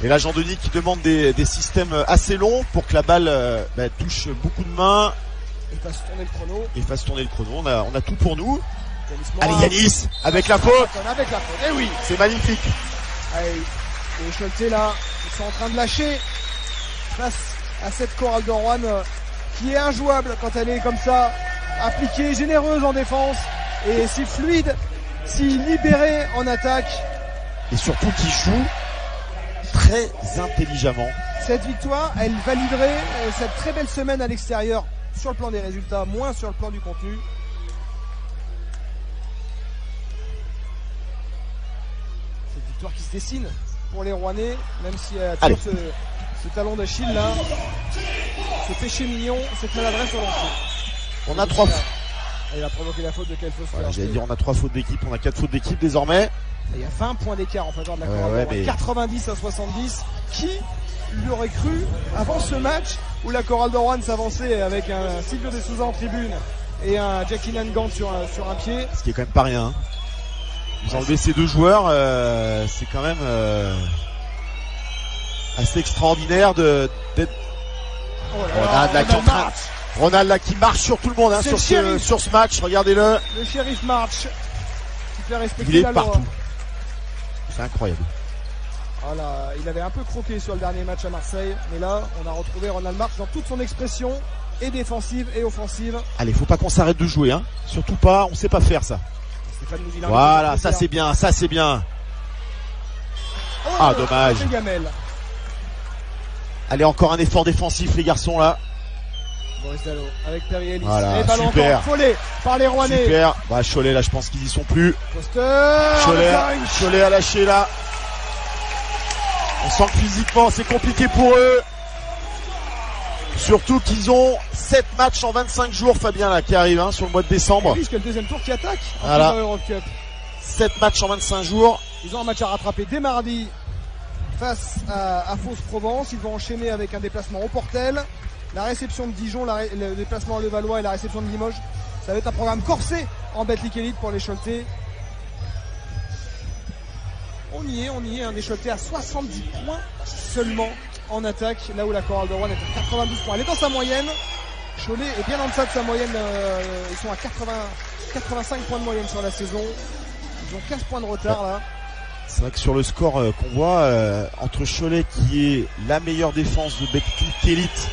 Et là Jean-Denis qui demande des systèmes assez longs pour que la balle touche beaucoup de mains. Et fasse tourner le chrono. On a tout pour nous. Allez Yanis avec la faute. Eh oui, c'est magnifique. Allez, les Choletais là, ils sont en train de lâcher face à cette chorale de Rouen qui est injouable quand elle est comme ça, appliquée, généreuse en défense et si fluide, si libérée en attaque. Et surtout qui joue très intelligemment. Cette victoire, elle validerait cette très belle semaine à l'extérieur sur le plan des résultats, moins sur le plan du contenu. Cette victoire qui se dessine pour les Rouennais, même s'il y a toujours ce talon d'Achille là, ce péché mignon, cette maladresse au lancer. On a 3 fautes. Il a provoqué la faute de quelle faute? J'allais dire on a 3 fautes d'équipe, on a 4 fautes d'équipe désormais. Et il y a 20 points d'écart en faveur de la chorale. 90 à 70. Qui l'aurait cru avant ce match où la chorale de Rouen s'avançait avec un Silvio De Souza en tribune et un Jackie Nangant sur un pied. Ce qui est quand même pas rien. Hein. Vous enlevez ces 2 joueurs, c'est quand même assez extraordinaire d'être. Ronald là qui marche sur tout le monde hein, sur ce match, regardez-le. Le shérif March qui fait respecter il est la loi. partout. C'est incroyable. Voilà, il avait un peu croqué sur le dernier match à Marseille, mais là on a retrouvé Ronald March dans toute son expression, et défensive et offensive. Allez, faut pas qu'on s'arrête de jouer, hein. Surtout pas, on sait pas faire ça. Voilà, ça c'est bien, ça c'est bien. Ah dommage. Allez, encore un effort défensif les garçons là. Boris Dallo avec Perry Ellis. Voilà, et ballon super. volé par les Rouennais. Super. Bah, Cholet là, je pense qu'ils y sont plus. Foster, Cholet a lâché là. On sent que physiquement c'est compliqué pour eux. Surtout qu'ils ont 7 matchs en 25 jours, Fabien là, qui arrive hein, sur le mois de décembre. Oui, jusqu'à le deuxième tour qui attaque en voilà. Eurocup. 7 matchs en 25 jours. Ils ont un match à rattraper dès mardi face à Fos-Provence. Ils vont enchaîner avec un déplacement au Portel. La réception de Dijon, le déplacement à Levallois et la réception de Limoges. Ça va être un programme corsé en Betclic Elite pour les Choletais. On y est, des Choletais à 70 points seulement en attaque, là où la chorale de Rouen est à 92 points. Elle est dans sa moyenne. Cholet est bien en deçà de sa moyenne. Ils sont à 85 points de moyenne sur la saison. Ils ont 15 points de retard là. C'est vrai que sur le score qu'on voit, entre Cholet qui est la meilleure défense de Betclic Elite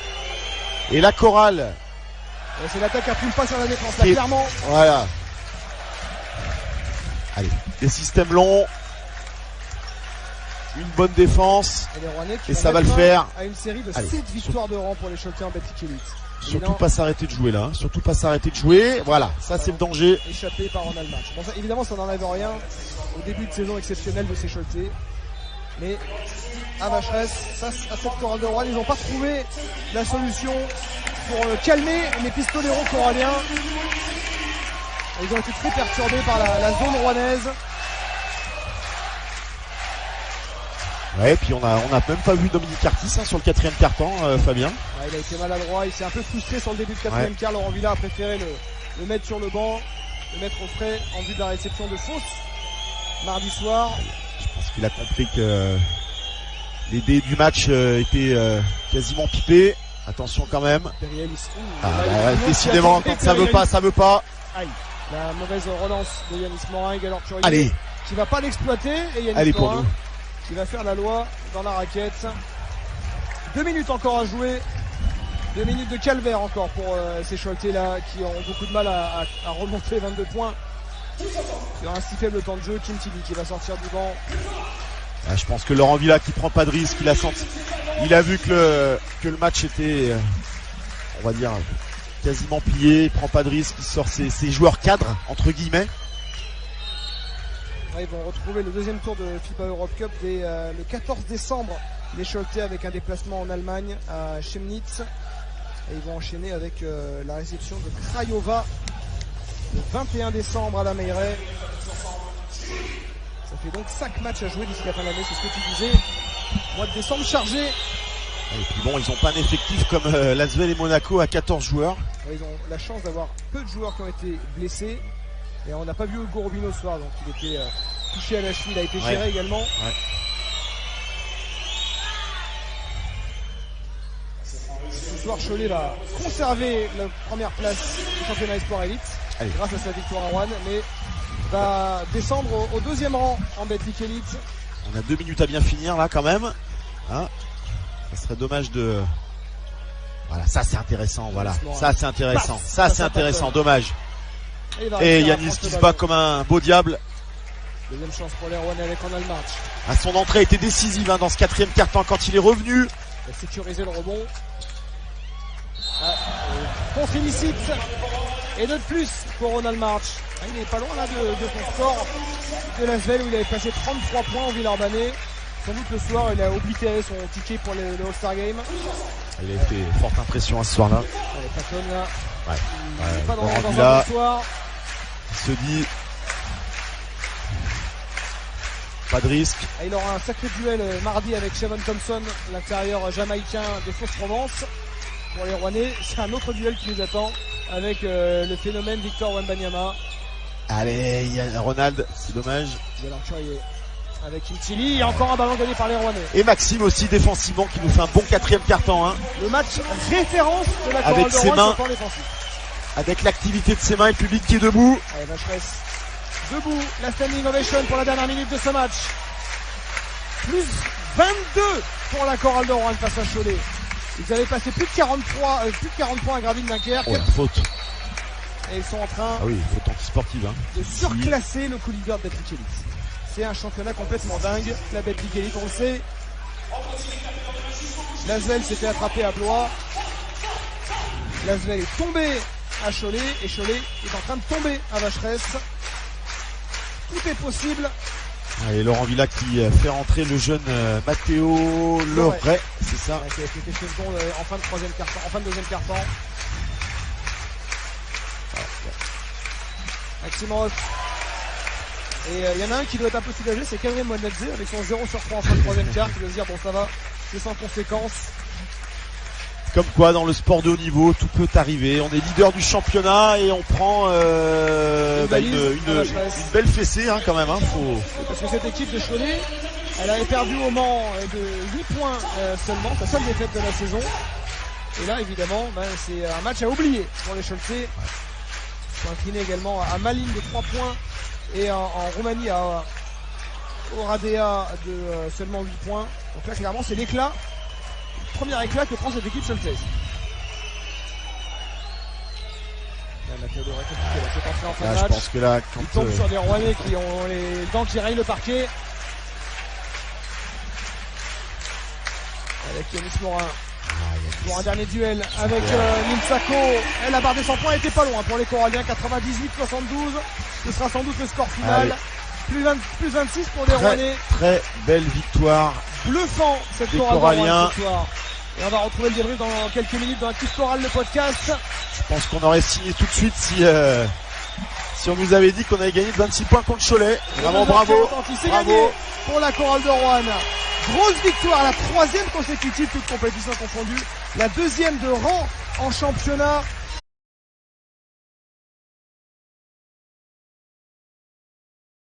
et la chorale. C'est l'attaque qui appuie pas sur la défense, là, clairement. Voilà. Allez, des systèmes longs. Une bonne défense. Et ça va le faire. À une série de 7 victoires de rang pour les Choletais en Betclic Elite. Surtout pas s'arrêter de jouer là. Hein. Surtout pas s'arrêter de jouer. Voilà, ça c'est le danger. Échappé par Ronald March. Bon, ça, évidemment, ça n'enlève rien au début de saison exceptionnelle de ces Choletais. Mais à Vacheresse, à cette chorale de Rouen, ils n'ont pas trouvé la solution pour calmer les pistoleros coralliens. Ils ont été très perturbés par la zone rouennaise. Ouais, puis on a même pas vu Dominique Artis sur le 4e quart-temps, Fabien. Ouais, il a été maladroit, il s'est un peu frustré sur le début de 4e quart. Laurent Villa a préféré le mettre sur le banc, le mettre au frais en vue de la réception de Fos mardi soir. Je pense qu'il a compris que les dés du match étaient quasiment pipés. Attention quand même. Décidément, quand ça veut pas, ça veut pas. Aïe. La mauvaise relance de Yanis Morin, Galor Curier. Allez. Qui va pas l'exploiter. Et Yanis Morin qui va faire la loi dans la raquette. 2 minutes encore à jouer. 2 minutes de calvaire encore pour ces Choletais là qui ont beaucoup de mal à remonter 22 points. Il y aura un si faible temps de jeu. Kim Tilly qui va sortir du banc. Ah, je pense que Laurent Villa qui prend pas de risque, il a senti. Il a vu que le match était, on va dire, quasiment plié. Il prend pas de risque, il sort ses joueurs cadres, entre guillemets. Ouais, ils vont retrouver le deuxième tour de FIBA Europe Cup le 14 décembre. Les Choletais avec un déplacement en Allemagne à Chemnitz. Et ils vont enchaîner avec la réception de Craiova le 21 décembre à la Meilleray. Ça fait donc 5 matchs à jouer d'ici la fin de l'année, c'est ce que tu disais. Mois de décembre chargé. Et puis bon, ils n'ont pas un effectif comme l'Asvel et Monaco à 14 joueurs. Ouais, ils ont la chance d'avoir peu de joueurs qui ont été blessés. Et on n'a pas vu Hugo Robino ce soir, donc il était touché à la cheville, il a été géré également. Ouais. Ce soir, Cholet va conserver la première place du championnat Espoir Elite grâce à sa victoire à Rouen, mais va descendre au deuxième rang en Betclic Elite. On a 2 minutes à bien finir là quand même. Hein, ça serait dommage de... Voilà, ça c'est intéressant, voilà. Ça c'est intéressant, ça c'est intéressant, dommage. Et Yanis qui se bat comme un beau diable. Deuxième chance pour les Rouennais avec Ronald March. Ah, son entrée a été décisive dans ce 4e quart-temps quand il est revenu. Il a sécurisé le rebond. Contre illicite. Et 2 de plus pour Ronald March. Il n'est pas loin là de son score de l'Asvel où il avait passé 33 points au Villeurbanne. Sans doute le soir il a oblitéré son ticket pour le All-Star Game. Il a fait forte impression ce soir-là. Patton là. Ouais. Pas dans un soir. Il se dit pas de risque. Il aura un sacré duel mardi avec Shavon Thompson, l'intérieur jamaïcain de Fos-Provence. Pour les Rouennais, c'est un autre duel qui nous attend avec le phénomène Victor Wembanyama. Allez, il y a Ronald, c'est dommage. Avec Kim Tilly, encore un ballon gagné par les Rouennais. Et Maxime aussi défensivement qui nous fait un bon 4e quart-temps. Hein. Le match référence de la chorale de Rouen sur le plan défensif. Avec l'activité de ses mains et le public qui est debout. Allez, Vacheresse debout, la standing ovation pour la dernière minute de ce match. Plus 22 pour la chorale de Rouen face à Cholet. Ils avaient passé plus de 40 points à Graville-Dunkerque. Oh, la faute. Et ils sont en train faute anti-sportive, de surclasser le co-leader de Betclic Elite. C'est un championnat complètement dingue. La Betclic Elite, on le sait. L'Asvel s'est fait attraper à Blois. L'Asvel est tombé à Cholet et Cholet est en train de tomber à Vacheresse. Tout est possible. Et Laurent Villa qui fait rentrer le jeune Matteo Loret, c'est ça. Qui a fait quelques secondes en fin de troisième quart-temps, en fin de deuxième quart-temps. Maxime Ross. Et il y en a un qui doit être un peu soulagé, c'est Karim Mouanadze avec son 0 sur 3 en fin de troisième quart, qui doit se dire bon ça va, c'est sans conséquence. Comme quoi dans le sport de haut niveau tout peut arriver. On est leader du championnat et on prend une belle fessée quand même. Parce que cette équipe de Cholet, elle avait perdu au Mans de 8 points seulement, sa seule défaite de la saison. Et là évidemment c'est un match à oublier pour les Choletais. Ils sont inclinés également à Malines de 3 points et en Roumanie à au Radéa de seulement 8 points. Donc là clairement c'est l'éclat, le premier éclat que prend cette équipe choltaise. La Théodore est compliquée, là, c'est entré en fin de match. Je pense que là, quand il tombe sur des Rouennais qui ont les dents qui rayent le parquet. Avec Yanis Morin. Pour un dernier duel avec Ninsako. Elle a bardé son point, elle était pas loin pour les Coralliens. 98-72. Ce sera sans doute le score final. Plus 26 pour les Rouennais. Très belle victoire. Bluffant cette Coralliens. Et on va retrouver le débrief dans quelques minutes dans Active Chorale, le podcast. Je pense qu'on aurait signé tout de suite si on nous avait dit qu'on avait gagné de 26 points contre Cholet. Vraiment bravo. C'est gagné pour la Chorale de Roanne. Grosse victoire, la 3e consécutive, toute compétition confondue. La 2e de rang en championnat.